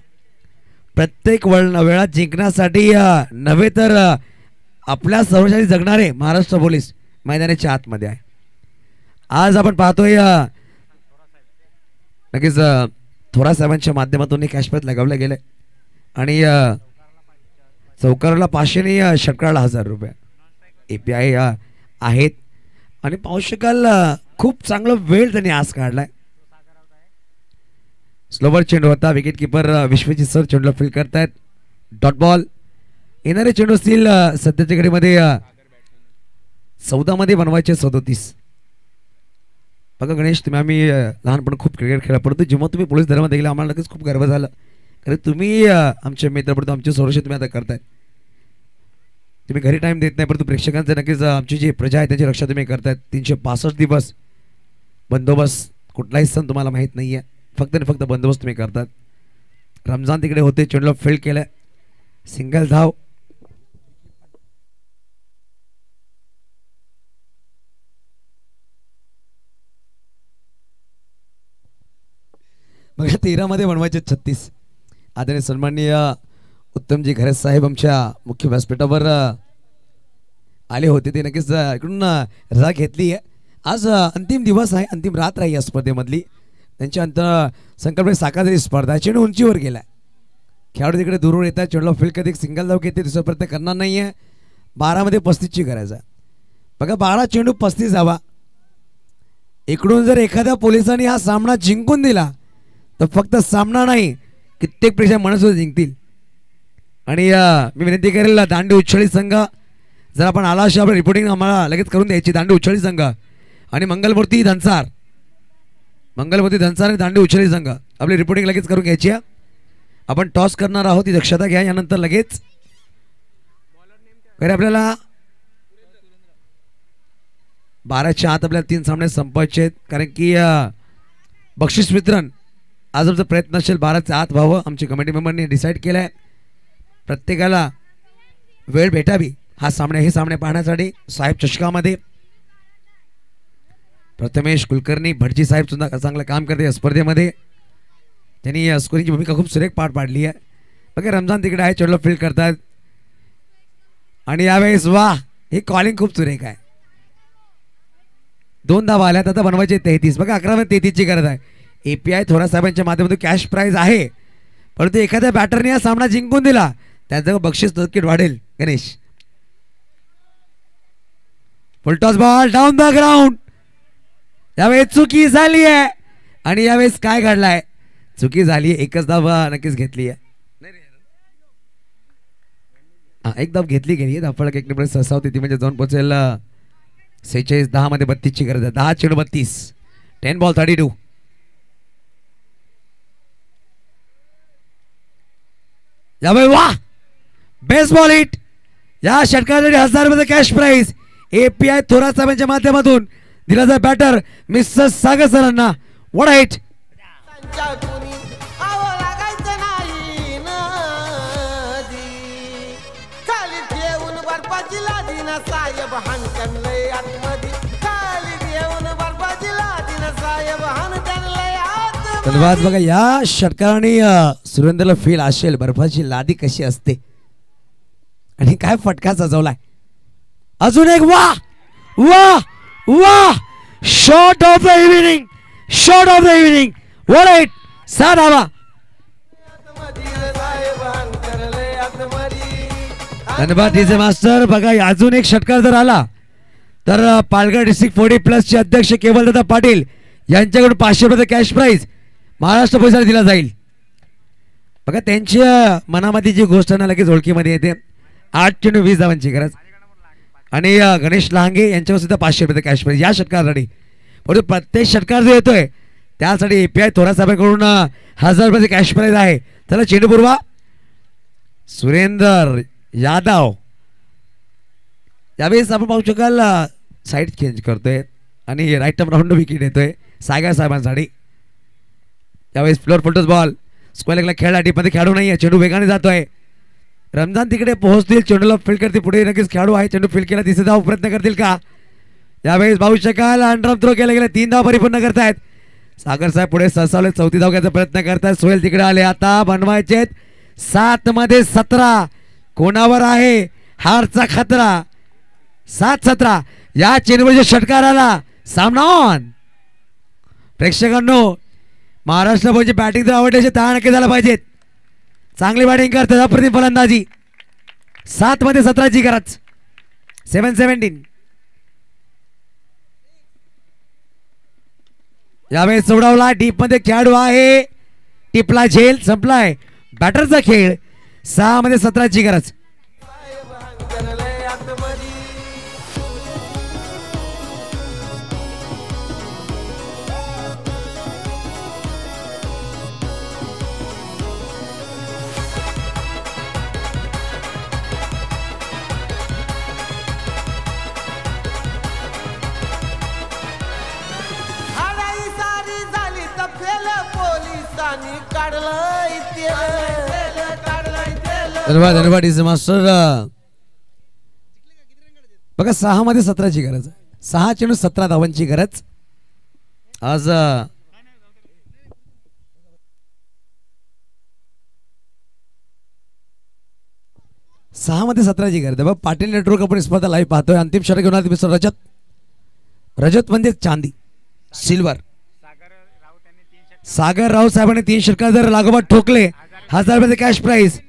प्रत्येक वेळा जिंकण्यासाठी नव्हे तर आपल्या सर्वसाठी जगणारे महाराष्ट्र पोलीस मैदानाच्या आतमध्ये आहे. आज आपण पाहतोय नक्कीच थोरात साहेबांच्या माध्यमातून कॅश प्राईज लगावले गेले आणि चौकाराला 500 आणि षटकाला 1000 रुपये API आहेत. आणि पाहू शकाल खूप चांगला वेळ त्यांनी आज काढलाय. स्लोवर चेंडू होता. विकेट किपर विश्वजित सर चेंडूला फील्ड करतायत. Dot ball. येणारे चेंडू असतील सध्याच्या घडीमध्ये 14 मध्ये बनवायचे 37. बघा गणेश, तुम्ही आम्ही लहानपणी खूप क्रिकेट खेळला, परंतु जेव्हा तुम्ही पोलीस दलामध्ये गेला आम्हाला नक्कीच खूप गर्व झाला. कारण तुम्ही आमचे मित्र, परंतु आमचे संरक्षण तुम्ही आता करताय. तुम्ही घरी टाइम देत नाही, परंतु प्रेक्षकांचं नक्कीच आमची जी प्रजा आहे त्याची रक्षा तुम्ही करतायत. 365 दिवस बंदोबस्त, कुठलाही सण तुम्हाला माहीत नाही आहे, फक्त आणि फक्त बंदोबस्त तुम्ही करतात. रमजान तिकडे होते, चेंडूला फील्ड केलं, सिंगल धाव. बघा 13 मध्ये बनवायचे 36. आदरणीय सन्माननीय उत्तमजी घरत साहेब आमच्या मुख्य व्यासपीठावर आले होते. ते नक्कीच इकडून रजा घेतली आहे. आज अंतिम दिवस आहे, अंतिम रात्र आहे या स्पर्धेमधली. त्यांच्या संकल्प साकाराची स्पर्धा. चेंडू उंचीवर गेलाय, खेळाडू तिकडे दूरवर येतात, चेंडूला फील्ड कधी सिंगल धाव घेते, दुसरा प्रयत्न करणार नाही आहे. 12 मध्ये 35ची करायचा. बघा 12 चेंडू 35 धावा. इकडून जर एखाद्या पोलिसांनी हा सामना जिंकून दिला तर फक्त सामना नाही, कित्येक प्रेक्षक मनसुद्धा जिंकतील. आणि मी विनंती करेल दांडी उच्छळी संघ जर आपण आला अशी आपण रिपोर्टिंग आम्हाला लगेच करून द्यायची. दांडी उच्छळी संघ आणि मंगलमूर्ती धनसार आणि दांडी उच्छळी संघ आपली रिपोर्टिंग लगेच करून घ्यायची आहे. आपण टॉस करणार आहोत, ही दक्षता घ्या. यानंतर लगेच आपल्याला 12च्या आत आपल्याला 3 सामने संपवायचे आहेत. कारण की बक्षीस वितरण आज आमचा प्रयत्न असेल 12च्या आत व्हावं. आमच्या कमिटी मेंबरने डिसाईड केलं आहे प्रत्येकाला वेळ भेटावी हे सामने पाहण्यासाठी. साहेब चषकामध्ये प्रथमेश कुलकर्णी भटजी साहेब सुद्धा चांगलं काम करते या स्पर्धेमध्ये. त्यांनी स्कोरिंगची भूमिका खूप सुरेख पार पाडली आहे. बघा रमजान तिकडे आहे, चेंडूला फील्ड करतात. आणि यावेळेस वाह, ही कॉलिंग खूप सुरेख आहे. 2 धावा आल्यात, आता बनवायचे 33. बघा 11 मध्ये 33ची गरज आहे. API थोरात साहेबांच्या माध्यमातून कॅश प्राईज आहे, परंतु एखाद्या बॅटरने हा सामना जिंकून दिला त्याचं बक्षीस नक्कीच वाढेल. Ganesh full toss ball down the ground. यावेळेस चुकी झाली आहे आणि यावेळेस काय घडलाय, चुकी झाली. एकच धाव नक्कीच घेतली आहे. एक धाव घेतली गेली. धावफलक 1 नंबर सहसा होती, ती म्हणजे जाऊन पोहोचेल 46. 10 मध्ये 32ची गरज आहे. 10 चेंडू 32. 10 बॉल 32. यावेळी वाह, बेसबॉल हिट. या षटकासाठी 1000 रुपये कॅश प्राईज API थोरात साहेबांच्या माध्यमातून दिला जाय. बॅटर मिस्टर सागर सरांना. What a hit. धन्यवाद. बघा या षटकाराने सुरेंद्रला फील असेल बर्फाची लादी कशी असते आणि काय फटका सजवलाय. अजून एक वाह वाह वाह, shot of the evening, shot of the evening. What a hit. 6 धावा. धन्यवाद डीजे मास्टर. बघा अजून एक षटकार जर आला तर पालघर डिस्ट्रिक्ट 40+ चे अध्यक्ष केवलदादा पाटील यांच्याकडून 500 रुपये कॅश प्राईज महाराष्ट्र पोलिसांना दिला जाईल. बघा त्यांच्या मनामध्ये जी गोष्ट ना लगेच ओळखीमध्ये येते. 8 चेंडू 20 धावांची गरज. आणि गणेश लहांगे यांच्यावर सुद्धा 500 रुपये कॅश प्राईज या षटकारासाठी. परंतु प्रत्येक षटकार जो येतोय त्यासाठी API थोरात साहेबांकडून 1000 रुपयाचे कॅश प्राईज आहे. चला चेंडू पूर्वा. सुरेंदर यादव यावेळेस आपण पाहू शकाल साईड चेंज करतोय आणि राईट टर्म राऊंड विकेट येतोय सागर साहेबांसाठी. यावेळेस फ्लोअर फुलटॉस बॉल स्क्वेअर लेगला खेळला. डीपमध्ये खेळू नाहीये, चेंडू वेगाने जातोय. रमजान तिकडे पोहोचतील, चेंडूला फील्ड करतील, पुढे नक्कीच खेळाडू आहे, चेंडू फील्ड केला दिसत धाव प्रयत्न करतील का? यावेळेस पाहू शकाल अंडरम थ्रो केला गेला, 3 धाव परिपूर्ण करतायत. सागर साहेब पुढे सरसावले, 4थी धाव घ्यायचा प्रयत्न करतायत. सोहेल तिकडे आले, आता बनवायचे 7 मध्ये 17. कोणावर आहे हारचा खतरा? 7-17 या चेंडूच्या षटकाराला सामना ऑन. प्रेक्षकांनो, महाराष्ट्र बोलची बॅटिंग जर आवडल्याचे 10 नक्की झाला पाहिजेत. चांगली बॅटिंग करतात, अप्रतिम फलंदाजी. 7 मध्ये 17ची गरज. 7-17. यावेळेस सोडवला, डीप मध्ये खेळाडू आहे, टिपला झेल, संपलाय बॅटरचा खेळ. 6 मध्ये 17ची गरज. धन्यवाद धन्यवाद इज मास्टर. बघा 6 मध्ये 17ची गरज आहे. 6 चेंडू 17 धावांची गरज आज. 6 मध्ये 17ची गरज आहे. पाटील नेटवर्क आपण स्पर्धा लाईव्ह पाहतोय. अंतिम षटक घेऊन आले मिस्टर रजत. रजत म्हणजे चांदी, सिल्वर. सागर राव साहेबांनी 3 षटकार जर लागोपाठ ठोकले, 1000 रुपयाचे कॅश प्राइज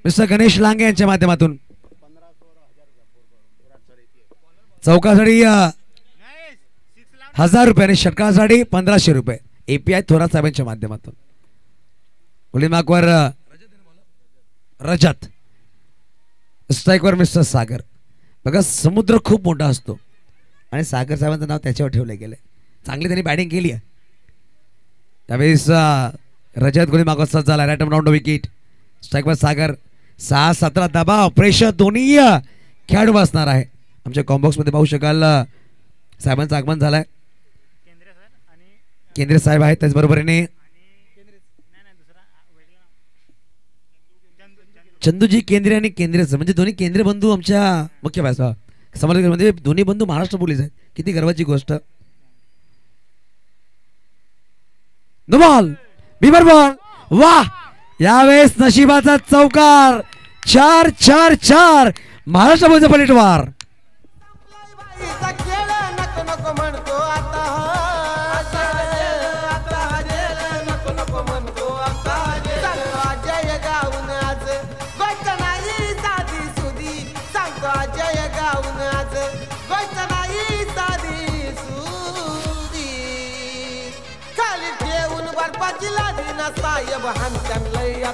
मिस्टर गणेश लांगे यांच्या माध्यमातून. चौकासाठी 1000 रुपये आणि षटकासाठी 1500 रुपये API थोरात साहेबांच्या माध्यमातून. गोलंदाजवर रजत, स्ट्राईकवर मिस्टर सागर. बघा समुद्र खूप मोठा असतो आणि सागर साहेबांचं नाव त्याच्यावर ठेवलं गेलंय. चांगली त्यांनी बॅटिंग केली आहे. त्यावेळेस रजत गोली मागोसात झाला, राईट राऊंड विकेट. स्ट्राईकवर सागर. 6-17 दबाव, प्रेशर दोन्ही खेळाडू बसणार आहे. आमच्या कॉम्बॉक्स मध्ये पाहू शकाल साहेबांचं आगमन झालंय. केंद्रे साहेब आहेत, त्याचबरोबरीने चंदूजी केंद्रे आणि केंद्रेच म्हणजे दोन्ही केंद्रे बंधू आमच्या मुख्य व्यासा समर्थक, म्हणजे दोन्ही बंधू महाराष्ट्र पोलीस आहेत. किती गर्वाची गोष्ट. नो बॉल, बिबर बॉल. वाह, यावेळेस नशिबाचा चौकार. 4-4-4 महाराष्ट्र पोलीस पलटवार.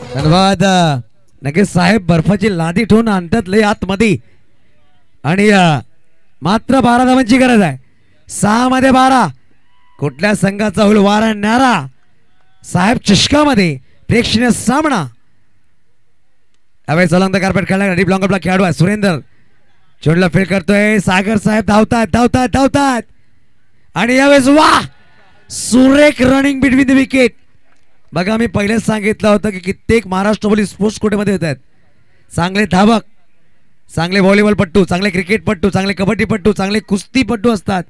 धन्यवाद. नक्कीच साहेब बर्फाची लादी ठेवून आणतात लय आतमध्ये. आणि मात्र 12 धावांची गरज आहे. 6 मध्ये 12. कुठल्या संघाचा होईल वारा न्यारा? साहेब चषकामध्ये प्रेक्षणीय सामना. यावेळेस अलंग कार्पेट खेळला डीप लॉंग आपला खेळाडू आहे सुरेंदर. चेंडूला फील्ड करतोय सागर साहेब. धावतात धावतात धावतात आणि यावेळेस वाह, सुरेख रनिंग बिटवीन द विकेट. बघा मी पहिलेच सांगितलं होतं की कित्येक महाराष्ट्र पोलीस स्पोर्ट्स कोटेमध्ये येत आहेत. चांगले धावक, चांगले व्हॉलीबॉलपट्टू, चांगले क्रिकेटपट्टू, चांगले कबड्डीपट्टू, चांगले कुस्तीपट्टू असतात.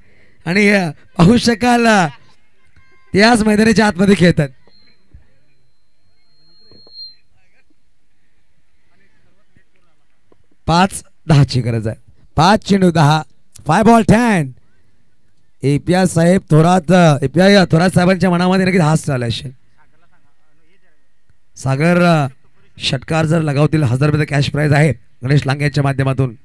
आणि पाहू शकाल त्याच मैदानाच्या आतमध्ये खेळतात. पाच 10ची गरज आहे. 5 चेंडू 10. 5 बॉल 10. API साहेब थोरात, API थोरात साहेबांच्या मनामध्ये नक्कीच हास चालला असेल. सागर षटकार जर लगावतील 1000 रुपये कॅश प्राइज आहे गणेश लांगे यांच्या माध्यमातून.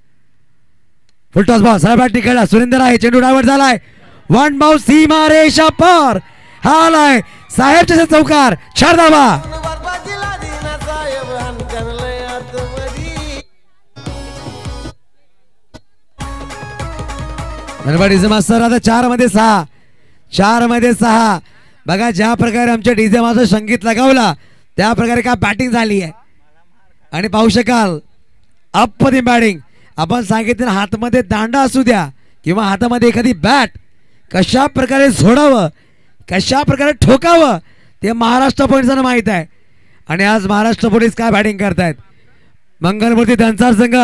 फुल टॉस बॉल सरळ बॅट खेळला. सुरेंदर आहे, चेंडू डायव्हर्ट झालाय. 1 बाउंड, सीमा रेषा पार. हालाय साहेबच्या चौकार. 4 धावा. मास्तर आता 4 मध्ये 6. 4 मध्ये 6. बघा ज्या प्रकारे आमच्या डीजे मास्टर संगीत लगावला त्या प्रकारे काय बॅटिंग झाली आहे. आणि पाहू शकाल अप्रतिम बॅटिंग. आपण सांगितलं हातमध्ये दांडा असू द्या किंवा हातामध्ये एखादी बॅट, कशा प्रकारे झोडावं, कशा प्रकारे ठोकावं ते महाराष्ट्र पोलिसांना माहित आहे. आणि आज महाराष्ट्र पोलीस काय बॅटिंग करतायत. मंगलमूर्ती धनसार संघ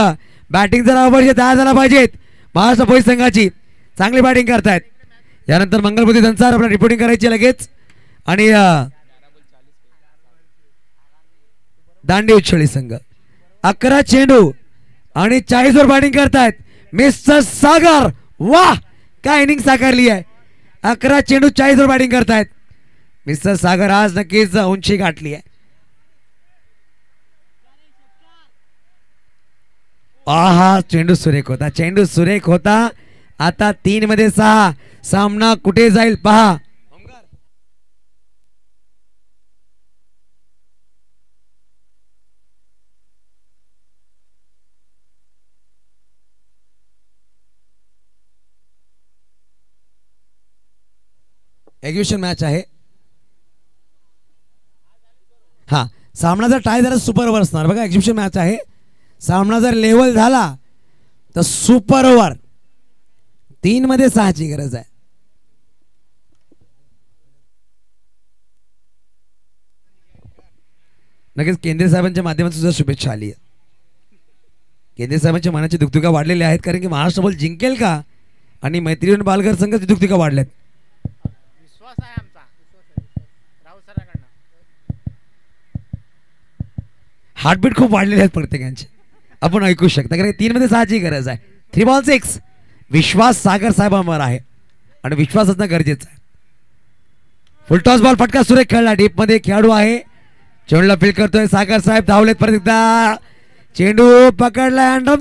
बॅटिंग जर अवश्य तयार झाला पाहिजेत. महाराष्ट्र पोलीस संघाची चांगली बॅटिंग करतायत. यानंतर मंगलमूर्ती धनसार आपल्याला रिपोर्टिंग करायची लगेच. आणि दांडी उछळी संघ 11 चेंडू आणि 40 वर बॅटिंग करतायत मिस्टर सागर. वाह काय इनिंग साकारली आहे. 11 चेंडू 40 वर बॅटिंग करतायत मिस्टर सागर. आज नक्कीच उंची गाठली आहे. आहा चेंडू सुरेख होता. चेंडू सुरेख होता. आता 3 मध्ये 6. सामना कुठे जाईल पहा. एक्झिबिशन मॅच आहे. हा सामना जर टाय झाला सुपर ओव्हर असणार बघा. एक्झिबिशन मॅच आहे. सामना जर लेवल झाला तर सुपर ओव्हर. 3 मध्ये 6 ची गरज आहे. नक्कीच केंद्रीय साहेबांच्या माध्यमातून सुद्धा शुभेच्छा आली आहे. केंद्रीय साहेबांच्या मनाची दुखदुखा वाढलेल्या आहेत कारण की महाराष्ट्र बॉल जिंकेल का आणि मैत्रीण बालगर संघाची दुखदुखा वाढल्यात. हार्टबीट खूप वाढलेले आहेत प्रत्येकांचे. आपण ऐकू शकता कारण 3 मध्ये 6 ची गरज आहे. 3 बॉल 6. विश्वास सागर साहेबांवर आहे आणि विश्वास असणं गरजेचं आहे. फुलटॉस बॉल फटका सुरेख खेळला. डीप मध्ये खेळाडू आहे. चेंडूला फील करतोय सागर साहेब. धावलेत परत एकदा. चेंडू पकडलाय आणि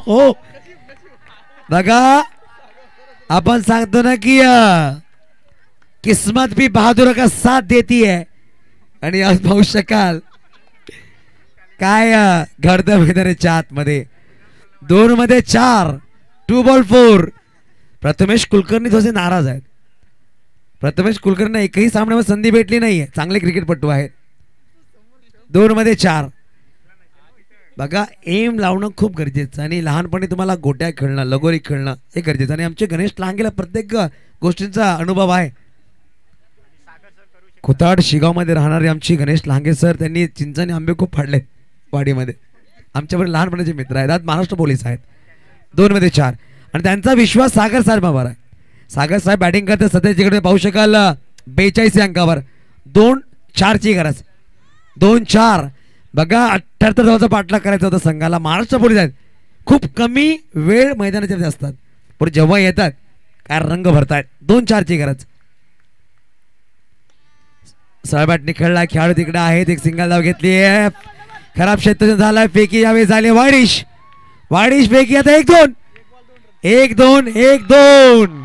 हो बघा आपण सांगतो ना की किस्मत भी बहादुर का साथ देती है. आणि आज पाहू शकाल काय घडतं मैदानाच्या आतमध्ये. 2 मध्ये 4. 2 बॉल 4. प्रथमेश कुलकर्णी थोडेसे नाराज आहेत. प्रथमेश कुलकर्णी एकही सामन्यावर संधी भेटली नाहीये. चांगले क्रिकेटपटू आहेत. 2 मध्ये 4. बघा एम लावणं खूप गरजेचं आणि लहानपणी तुम्हाला गोट्या खेळणं लगोरी खेळणं हे गरजेचं. आणि आमचे गणेश लांगेला प्रत्येक गोष्टींचा अनुभव आहे. खुताड शिगावमध्ये राहणारे आमची गणेश लांगे सर त्यांनी चिंचाने आंबे खूप फाडलेत वाडीमध्ये. आमच्याबरोबर लहानपणाचे मित्र आहेत. आज महाराष्ट्र पोलीस आहेत. 2 मध्ये 4 आणि त्यांचा विश्वास सागर साहेबांवर आहे. सागर साहेब बॅटिंग करते सध्याच्याकडे पाहू शकाल 42 अंकावर. 2-4 ची गरज. 2-4 बघा 78 धावांचा पाठलाग करायचा होता संघाला. महाराष्ट्र पोलीस आहेत. खूप कमी वेळ मैदानाच्या असतात पण जेव्हा येतात काय रंग भरतायत. 2-4 ची गरज. सरबॅटने खेळला. खेळाडू तिकडे आहेत. एक सिंगल धाव घेतली आहे. खराब क्षेत्र झालाय. फेकी यावेळी झाले वाडिश. वाडिश फेकी आता 1-2 1-2 1-2.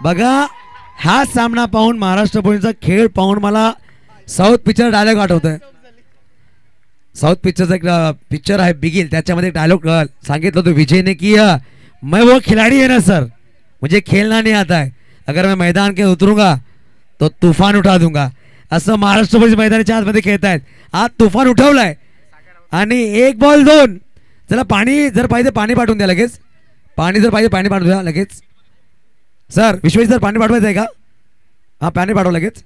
बघा हा सामना पाहून महाराष्ट्र पोलीसचा खेळ पाहून मला साऊथ पिक्चर डायलॉग आठवतोय. साऊथ पिक्चरचा एक पिक्चर आहे बिगिल. त्याच्यामध्ये डायलॉग सांगितलं होतं विजयने की मैं वो खिलाडी है ना सर मुझे खेलना नहीं आता है. अगर मैं मैदान के उतरूंगा तो तुफान उठा दूंगा. असं महाराष्ट्र पोलीस मैदानाच्या आतमध्ये खेळतायत. आज तुफान उठवलाय आणि 1 बॉल 2. चला पाणी जर पाहिजे पाणी पाठवून द्या लगेच. पाणी जर पाहिजे पाणी पाठवून द्या लगेच. सर विश्वेश सर पाणी पाठवायचं आहे का. हा पाणी पाठव लगेच.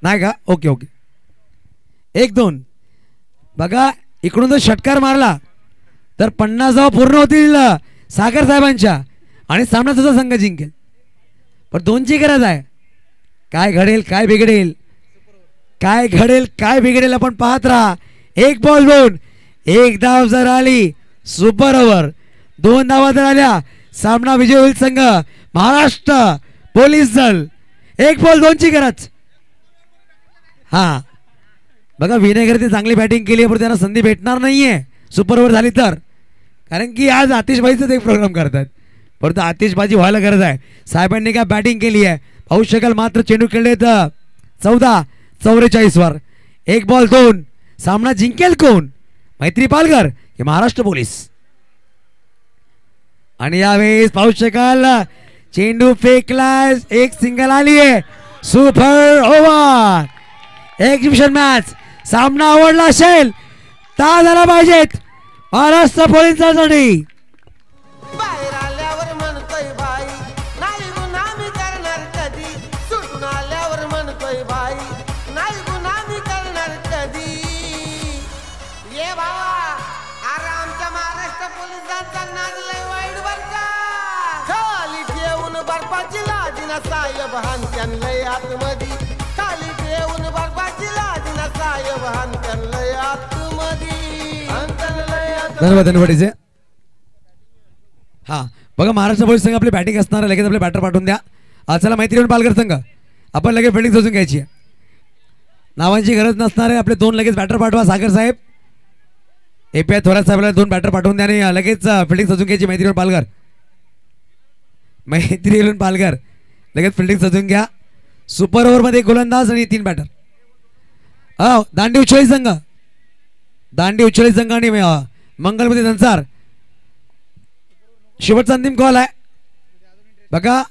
नाही का ओके ओके. 1-2 बघा इकडून जर षटकार मारला तर 50 धावा पूर्ण होतील सागर साहेबांच्या आणि सामना तुझा संघ जिंकेल. पण 2 ची गरज आहे. काय घडेल काय बिघडेल. काय घडेल काय बिघडेल आपण पाहत राहा. 1 बॉल 2. 1 धाव जर आली सुपर ओव्हर. 2 धावा जर आल्या सामना विजय होईल संघ महाराष्ट्र पोलीस दल. 1 बॉल 2 ची गरज. हा बघा विनयगरती चांगली बॅटिंग केली पण त्यांना संधी भेटणार नाहीये सुपर ओव्हर झाली तर. कारण की आज आतिशबाजीचाच एक प्रोग्राम करतात परंतु आतिशबाजी व्हायला गरज आहे. साहेबांनी काय बॅटिंग केली आहे पाहू शकाल. मात्र चेंडू खेळलेत 14-44 वर. 1 बॉल 2. सामना जिंकेल कोण मैत्री पालघर की महाराष्ट्र पोलीस. आणि यावेळेस पाहू शकाल चेंडू फेकलाय. एक सिंगल आली आहे. Super over. Exhibition match. सामना आवडला असेल तर झाला पाहिजेत महाराष्ट्र पोलिसांसाठी. बाहेर आल्यावर म्हणतोय बाई नाही गुन्हा मी करणार कधी. सुटून आल्यावर म्हणतोय बाई नाही गुन्हा मी करणार कधी. नाचलंय वाईट बर का खाली ठेवून बर्फाची लाजिना साहेब हानत्यान लय आतमधी खाली ठेवून बर्फाची लाजिना साहेब हानत्यान लय आतमधी हानत्यान लय आतमधी. धन्यवाद धन्यवाद. हा बघा महाराष्ट्र पोलीस संघ आपली बॅटिंग असणार लगेच आपले बॅटर पाठवून द्या. चला मैत्रीण पालघर संघ आपण लगेच फिल्डिंग सजून घ्यायची आहे. नावांची गरज नसणार आहे. आपले 2 लगेच बॅटर पाठवा. सागर साहेब API थोरात साहेबांना 2 बॅटर पाठवून द्या आणि लगेच फिल्डिंग सजून घ्यायची. मैत्रीण पालघर मैत्रीण पालघर लगेच फिल्डिंग सजून घ्या. सुपर ओव्हरमध्ये 1 गोलंदाज आणि 3 बॅटर. दांडी उचळी संघ आणि मंगलमध्ये संसार शेवटचा अंतिम कॉल आहे बघा.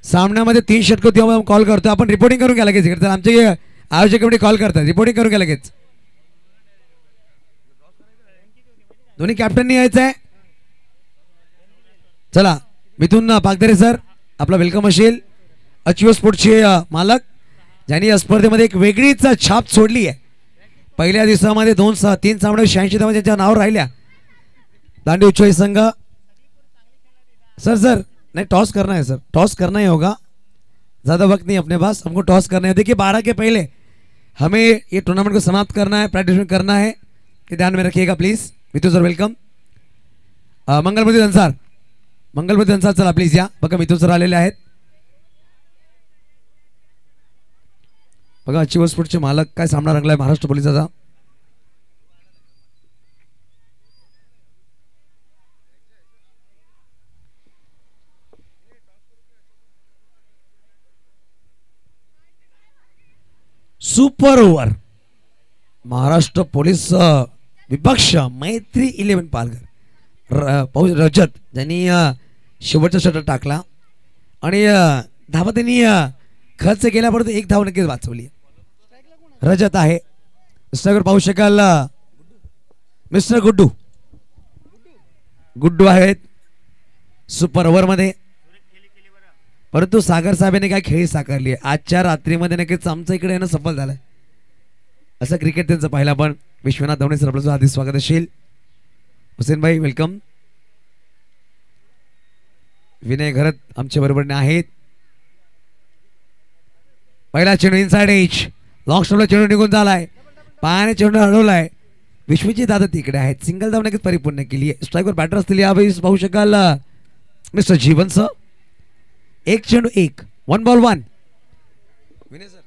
सामन्यामध्ये 3 षटक तेव्हा कॉल करतो आपण. रिपोर्टिंग करून घ्या लगेच इकडे. आमचे आयोजक कमिटी कॉल करतात. रिपोर्टिंग करून घ्या लगेच. दोन्ही कॅप्टननी यायचं आहे. चला मिथुन पागदरे सर आपला वेलकम असेल. अचिव स्पोर्ट्सचे मालक ज्यांनी या स्पर्धेमध्ये एक वेगळीच छाप सोडली आहे. पहिल्या दिवसामध्ये 3 सामने 86 धावा त्यांच्या नावावर राहिल्या. दांडी उच्चई संघ सर नहीं टॉस करना है सर. टॉस करना ही होगा. ज़्यादा वक्त नहीं अपने पास. हमको टॉस करना है. देखिए 12 के पहले हमें ये टूर्नामेंट को समाप्त करना है. प्रैक्टिस करना है. ये ध्यान में रखिएगा please. Mithun sir welcome. Mangalmati Dhansar चला प्लीज या. बघा मिथुन सर आलेले आहेत. बघा अचिव स्पोर्ट्सचे मालक काय सामना रंगलाय महाराष्ट्र पोलिसाचा. सुपर ओव्हर महाराष्ट्र पोलीस विपक्ष मैत्री 11 पालघर रजत ज्यांनी शेवटचा षटक टाकला आणि धावा त्यांनी खर्च केल्यापर्यंत 1 धाव नक्कीच वाचवली. रजत आहे. स्ट्रायकर पाहू शकाल मिस्टर गुड्डू आहेत सुपर ओव्हर मध्ये. परंतु सागर साहेबांनी काय खेळी साकारली आहे. आजच्या रात्रीमध्ये नक्कीच आमचं इकडे येणं सफल झालंय. असं क्रिकेट त्यांचं पाहिलं आपण. विश्वनाथ दवणे सर आपलं हार्दिक स्वागत असेल. हुसेन भाई वेलकम. विनय घरत आमच्या बरोबरने आहेत. पहिला चेंडू इनसाइड एज लॉंग स्टॉपला चेंडू निघून झालाय. पायाने चेंडू हलवलाय. विश्वजित दादा तिकडे आहेत. सिंगल धाव नक्कीच परिपूर्ण केली आहे. स्ट्रायकर बॅटर असतील यावेळी पाहू शकाल मिस्टर जीवन सर. 1 चेंडू 1 1 बॉल 1. विनय सर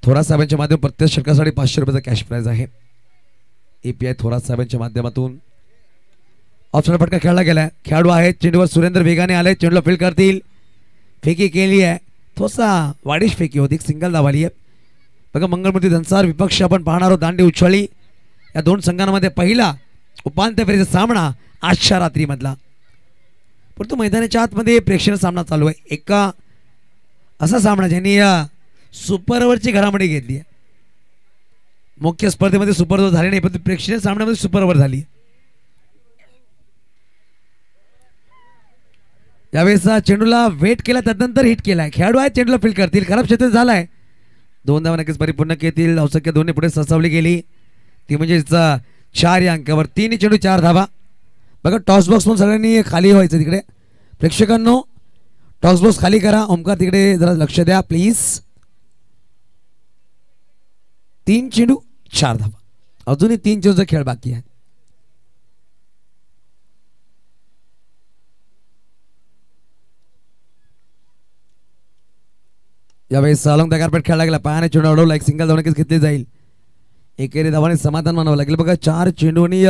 थोरात साहेबांच्या माध्यमातून प्रत्येक षटकासाठी 500 रुपयाचा कॅश प्राइज आहे. API थोरात साहेबांच्या माध्यमातून ऑप्शन फटका खेळला गेला. खेळाडू आहेत चेंडूवर सुरेंद्र वेगाने आले. चेंडूला फील्ड करतील. फेकी केली आहे. थोसा वाढीश फेकी होती. सिंगल धाव आली आहे. बघा मंगलमूर्ती धनसार विपक्ष आपण पाहणार आहोत. दांडी उछळी या 2 संघांमध्ये पहिला उपांत्य फेरीचा सामना आजच्या रात्री मधला. परंतु मैदानाच्या आतमध्ये प्रेक्षणीय सामना चालू आहे. एका असा सामना ज्यांनी सुपर ओव्हरची घडामोडी घेतली आहे. मुख्य स्पर्धेमध्ये सुपर ओव्हर झाले नाही पण प्रेक्षणीय सामन्यामध्ये सुपर ओव्हर झाली. यावेळेस चेंडूला वेट केला त्यानंतर हिट केलाय. खेळाडू आहे चेंडूला फील्ड करतील. खराब क्षेत्र झालाय. 2 धावा नक्कीच परिपूर्ण केतील. अवसक्य दोन्ही पुढे ससावली गेली. ती म्हणजे 4 या अंकावर 3 चेंडू 4 धावा. बघा टॉस बॉक्स पण सगळ्यांनी खाली व्हायचं. तिकडे प्रेक्षकांनो टॉस बॉक्स खाली करा. ओमकार तिकडे जरा लक्ष द्या प्लीज. 3 चेंडू 4 धावा. अजूनही 3 चेंडूचा खेळ बाकी आहे. यावेळेस अलॉंग द कार्पेट खेळला गेला. पायाने चेंडू अडवला. 1 सिंगल धाव नक्कीच घेतली जाईल. एकेरी धावाने समाधान मानावं लागेल. बघा 4 चेंडूनी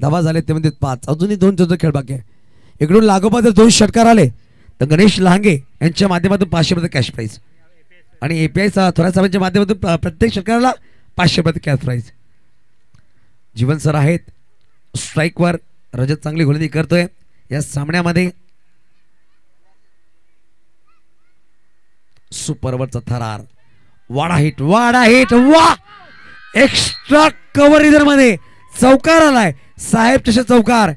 धावा झाले ते म्हणजे 5. अजूनही 2 चेंडूचा खेळ बाकी आहे. इकडून लागोपाठ 2 षटकार आले तर गणेश लांगे यांच्या माध्यमातून 500 रुपये कॅश प्राइज आणि API थोरात साहेबांच्या माध्यमातून प्रत्येक षटकाराला 500 रुपये कॅश प्राइज. जीवन सर आहेत स्ट्राईकवर. रजत चांगली गोलंदाजी करतोय या सामन्यामध्ये. सुपर ओव्हरचा थरार. वाडा हिट वा एक्स्ट्रा कव्हर इधर मध्ये चौकार आलाय. साहेब तसे चौकार.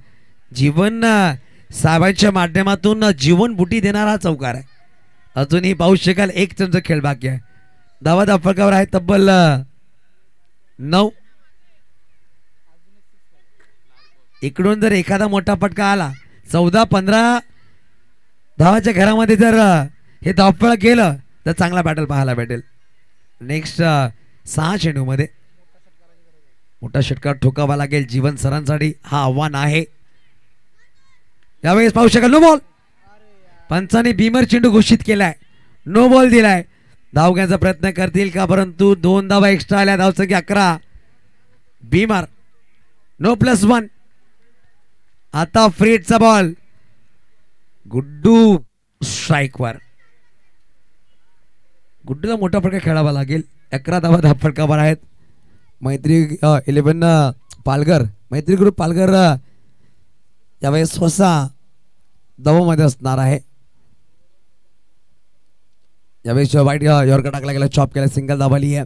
जीवन साहेबांच्या माध्यमातून जीवन बुटी देणारा चौकार आहे. अजूनही पाहू शकाल एक चंच खेळ बाकी आहे. धावा फलकावर आहे तब्बल 9. इकडून जर एखादा मोठा फटका आला 14-15 धावाच्या घरामध्ये जर हे धावफळ केलं तर चांगला बॅटल पाहायला भेटेल. नेक्स्ट 6 चेंडू मध्ये मोठा षटकार ठोकावा लागेल. जीवन सरांसाठी हा आव्हान आहे. यावेळेस पाहू शकाल नो बॉल. पंचाने बीमर चेंडू घोषित केलाय. नो बॉल दिलाय. धाव घ्यायचा प्रयत्न करतील का परंतु 2 धावा एक्स्ट्रा आल्या. धावसंख्या 11. Beamer no +1. आता फ्रीडचा बॉल. गुड्डू स्ट्राईकवर. गुड्डूला मोठा फटका खेळावा लागेल. 11 धावा धाव फटकावर आहेत. मैत्री 11 पालघर मैत्री ग्रुप पालघर यावेळेस स्वसा दबावमध्ये असणार आहे. यावेळेस वाईट यॉर्कर टाकला गेला. चॉप केला. सिंगल दाबाली आहे.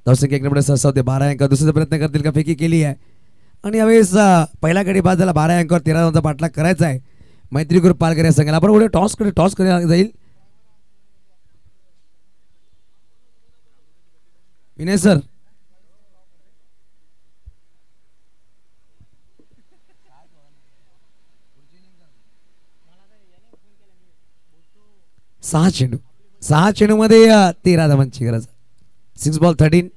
धावसंख्या 1 नंबर 6 होते. 12 अंक. दुसऱ्याचा प्रयत्न करतील का फेकी केली आहे आणि यावेळेस पहिल्या गडी बाद झाला. 12 अंकावर 13 धावांचा पाठलाग करायचा आहे मैत्री ग्रुप पालघर या संघाला. आपण पुढे टॉस करायला जाईल. विनय सर 6 चेंडू मध्ये 13 धावांची गरज. 6 बॉल 13.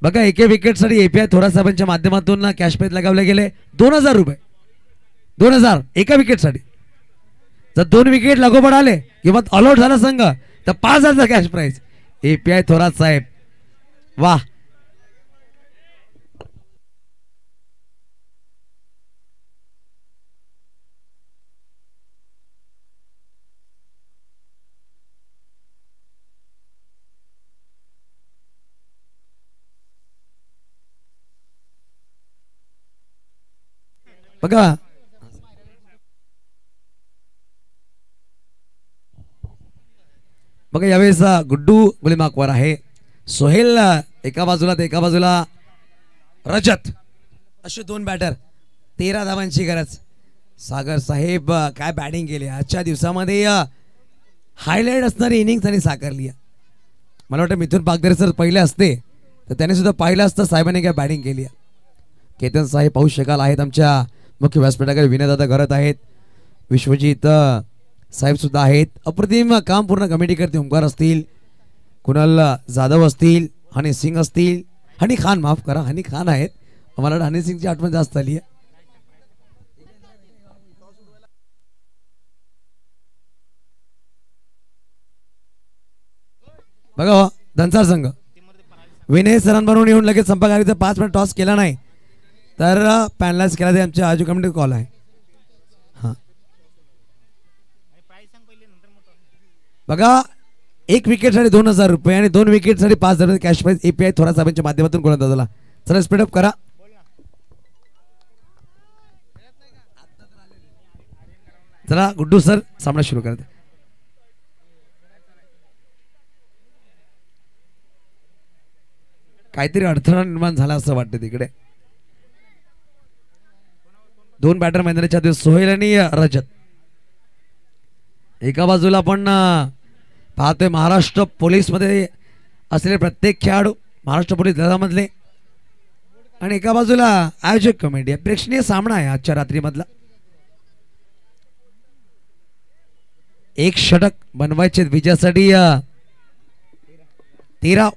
बघा एके विकेटसाठी एपीआय थोरात साहेबांच्या माध्यमातून कॅश प्राइज लगावले गेले 2000 रुपये. 2000 एका विकेटसाठी. जर 2 विकेट लागोपाठ आले किंवा ऑल आउट झाला संघ तर 5000 कॅश प्राइज. एपीआय थोरात साहेब वाह. बघा बघा यावेळेस गुड्डू गुलीमाकवर आहे. सोहेल एका बाजूला तर एका बाजूला रजत असे 2 बॅटर. 13 धावांची गरज. सागर साहेब काय बॅटिंग केली आजच्या दिवसामध्ये. हायलाइट असणारी इनिंग्स त्यांनी साकारली. मला वाटतं मिथुन पागदरे सर पहिले असते तर त्याने सुद्धा पाहिलं असतं साहेबांनी काय बॅटिंग केली. केतन साहेब पाहू शकाल आहेत. आमच्या मुख्य व्यासपीठाकडे विनयदादा घरत आहेत. विश्वजित साहेब सुद्धा आहेत. अप्रतिम काम पूर्ण कमिटी करते. ओंकार असतील, कुणाल जाधव असतील, हनी सिंग असतील, हनी खान माफ करा हनी खान आहेत. मला हनी सिंगची आठवण जास्त आली आहे. बघा धनसार संघ विनय सरांबरोबर येऊन लगेच संपर्काचा 5 मिनिट टॉस केला नाही तर पॅनलाइज केला. ते आमच्या आजू कमिटी कॉल आहे. हां बघा 1 विकेटसाठी 2000 रुपये आणि 2 विकेटसाठी 5000 रुपये कॅश प्राइज एपीआय थोरात साहेबांच्या माध्यमातून गोलंदाजाला. चला स्पीड अप करा. चला गुड्डू सर सामना सुरू करते. काहीतरी अडथळा निर्माण झाला असं वाटतं तिकडे. 2 बॅटर मैदानाच्या आधी सोहेल आणि रजत. एका बाजूला आपण पाहतोय महाराष्ट्र पोलीस मध्ये असलेले प्रत्येक खेळाडू महाराष्ट्र पोलीस दलामधले आणि एका बाजूला आयोजक कमिटी. प्रेक्षणीय सामना आहे आजच्या रात्री मधला. 1 षटक बनवायचे विजयासाठी 13.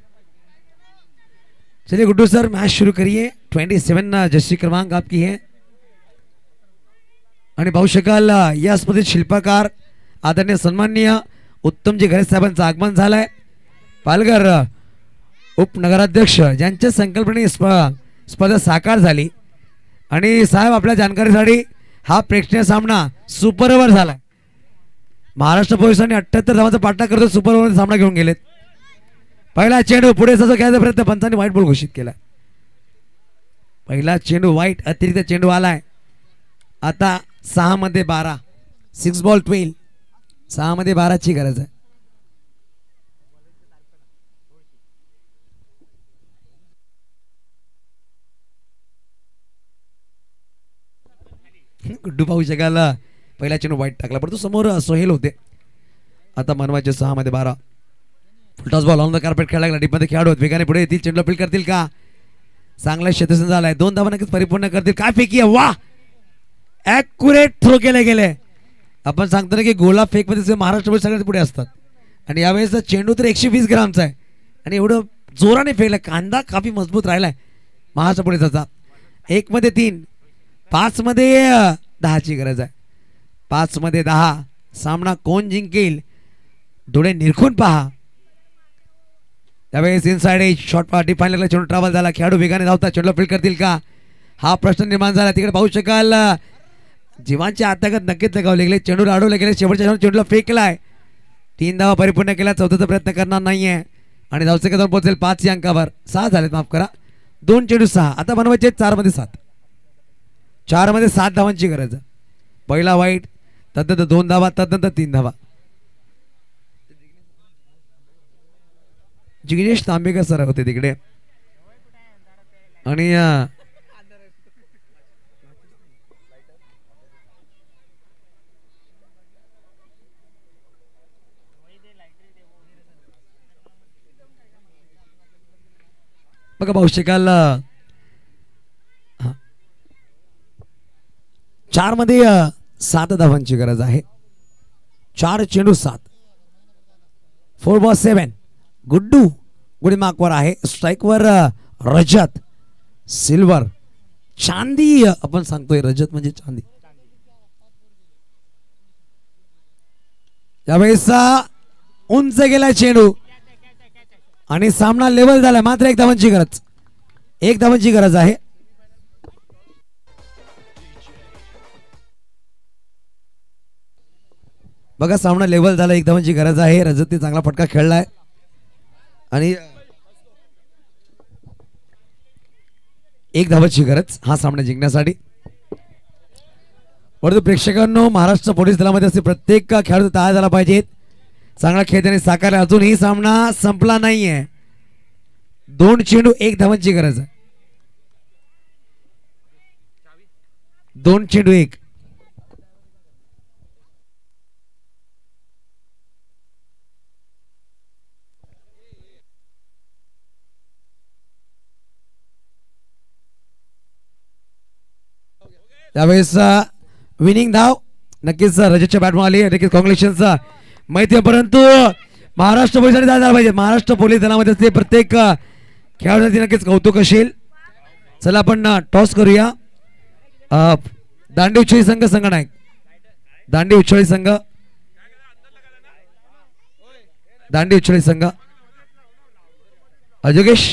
चलिए गुड्डू सर मैच शुरू करिए. 27 जर्सी क्रमांक आपकी है. आणि पाहू शकाल या स्पर्धेत शिल्पकार आदरणीय सन्माननीय उत्तमजी घरे साहेबांचं आगमन झालंय. पालघर उपनगराध्यक्ष ज्यांच्या संकल्पने स्पर्धा साकार झाली. आणि साहेब आपल्या जानकारीसाठी हा प्रेक्षणीय सामना सुपर ओव्हर झालाय. महाराष्ट्र पोलिसांनी 78 धावांचा पाठलाग करतो सुपर ओव्हर सामना घेऊन गेलेत. पहिला चेंडू पुढे सजो खेळायचा प्रयत्न पंचांनी वाईट बॉल घोषित केला. पहिला चेंडू वाईट अतिरिक्त चेंडू आलाय. आता 6 मध्ये 12 6 बॉल 12 6 मध्ये 12 ची गरज आहे. गुड्डू पाहू शकाल पहिला चेंडू वाईट टाकला परंतु समोर सोहेल होते. आता मनवाचे 6 मध्ये 12 full toss ball on the carpet खेळला लागला. डीपमध्ये खेळाडू वेगाने पुढे येतील चेंडूला फील्ड करतील का. चांगला क्षेत्ररक्षण झालाय. 2 धावा नक्कीच परिपूर्ण करतील. काय फेकी आहे वा ॲक्युरेट थ्रो केले गेले. आपण सांगतो ना की गोला फेक मध्ये महाराष्ट्र सगळ्यात पुढे असतात आणि यावेळेस चेंडू तर 120 ग्रामचा आहे आणि एवढं जोराने फेकला. कांदा काफी मजबूत राहिलाय महाराष्ट्र पोलिसाचा. 1 मध्ये 3 5 मध्ये 10 ची गरज आहे. 5 मध्ये 10 सामना कोण जिंकेल डोळे निरखून पहा. त्यावेळेस इनसाइड एज शॉर्ट पार्टी फायनलला चेंडू ट्रॅव्हल झाला. खेळाडू वेगाने धावतात चेंडूला फील्ड करतील का हा प्रश्न निर्माण झाला. तिकडे पाहू शकाल जीवांच्या आतागत नक्कीच लगावले गेले. चेंडू अडवले गेले. शेवटच्या चेंडूला फेकलाय. 3 धावा परिपूर्ण केला. 4था प्रयत्न करणार नाहीये आणि धावसंख्या जाऊन पोहोचेल 5 अंकावर. 6 झालेत माफ करा. 2 चेंडू 6 आता बनवायचे 4 मध्ये 7 4 मध्ये 7 धावांची गरज. पहिला वाईट तदनंतर 2 धावा तदनंतर 3 धावा. जिग्नेश तांबेकर सर होते तिकडे आणि बघा पाहू शकाल 4 मध्ये 7 धावांची गरज आहे. 4 चेंडू 7 4 बॉल 7 गुड्डू गुडी मार्कवर आहे. स्ट्राईकवर रजत सिल्वर चांदी आपण सांगतोय. रजत म्हणजे चांदी. यावेळेस उंच गेला चेंडू आणि सामना लेवल झाला. मात्र 1 धावांची गरज 1 धावांची गरज आहे. बघा सामना लेवल झाला. 1 धावांची गरज आहे. रजतने चांगला फटका खेळलाय आणि 1 धावाची गरज हा सामना जिंकण्यासाठी. परंतु प्रेक्षकांनो महाराष्ट्र पोलीस दलामध्ये असे प्रत्येक खेळाडू तयार झाला पाहिजेत. चांगला खेळ त्याने साकारला. अजूनही सामना संपला नाहीये. 2 चेंडू 1 धावांची गरज आहे. 2 चेंडू 1 त्यावेळेस विनिंग धाव नक्कीच रजतच्या बॅटमध्ये आली. नक्कीच कॉंग्रॅच्युलेशन्स माहिती आहे. परंतु महाराष्ट्र पोलिसांनी झाला पाहिजे. महाराष्ट्र पोलीस दलामध्ये असते प्रत्येक खेळाडूसाठी नक्कीच कौतुक असेल. चला आपण टॉस करूया. दांडी उछळी संघ संघनायक दांडी उछळी संघ दांडी उछळी संघ अजोगेश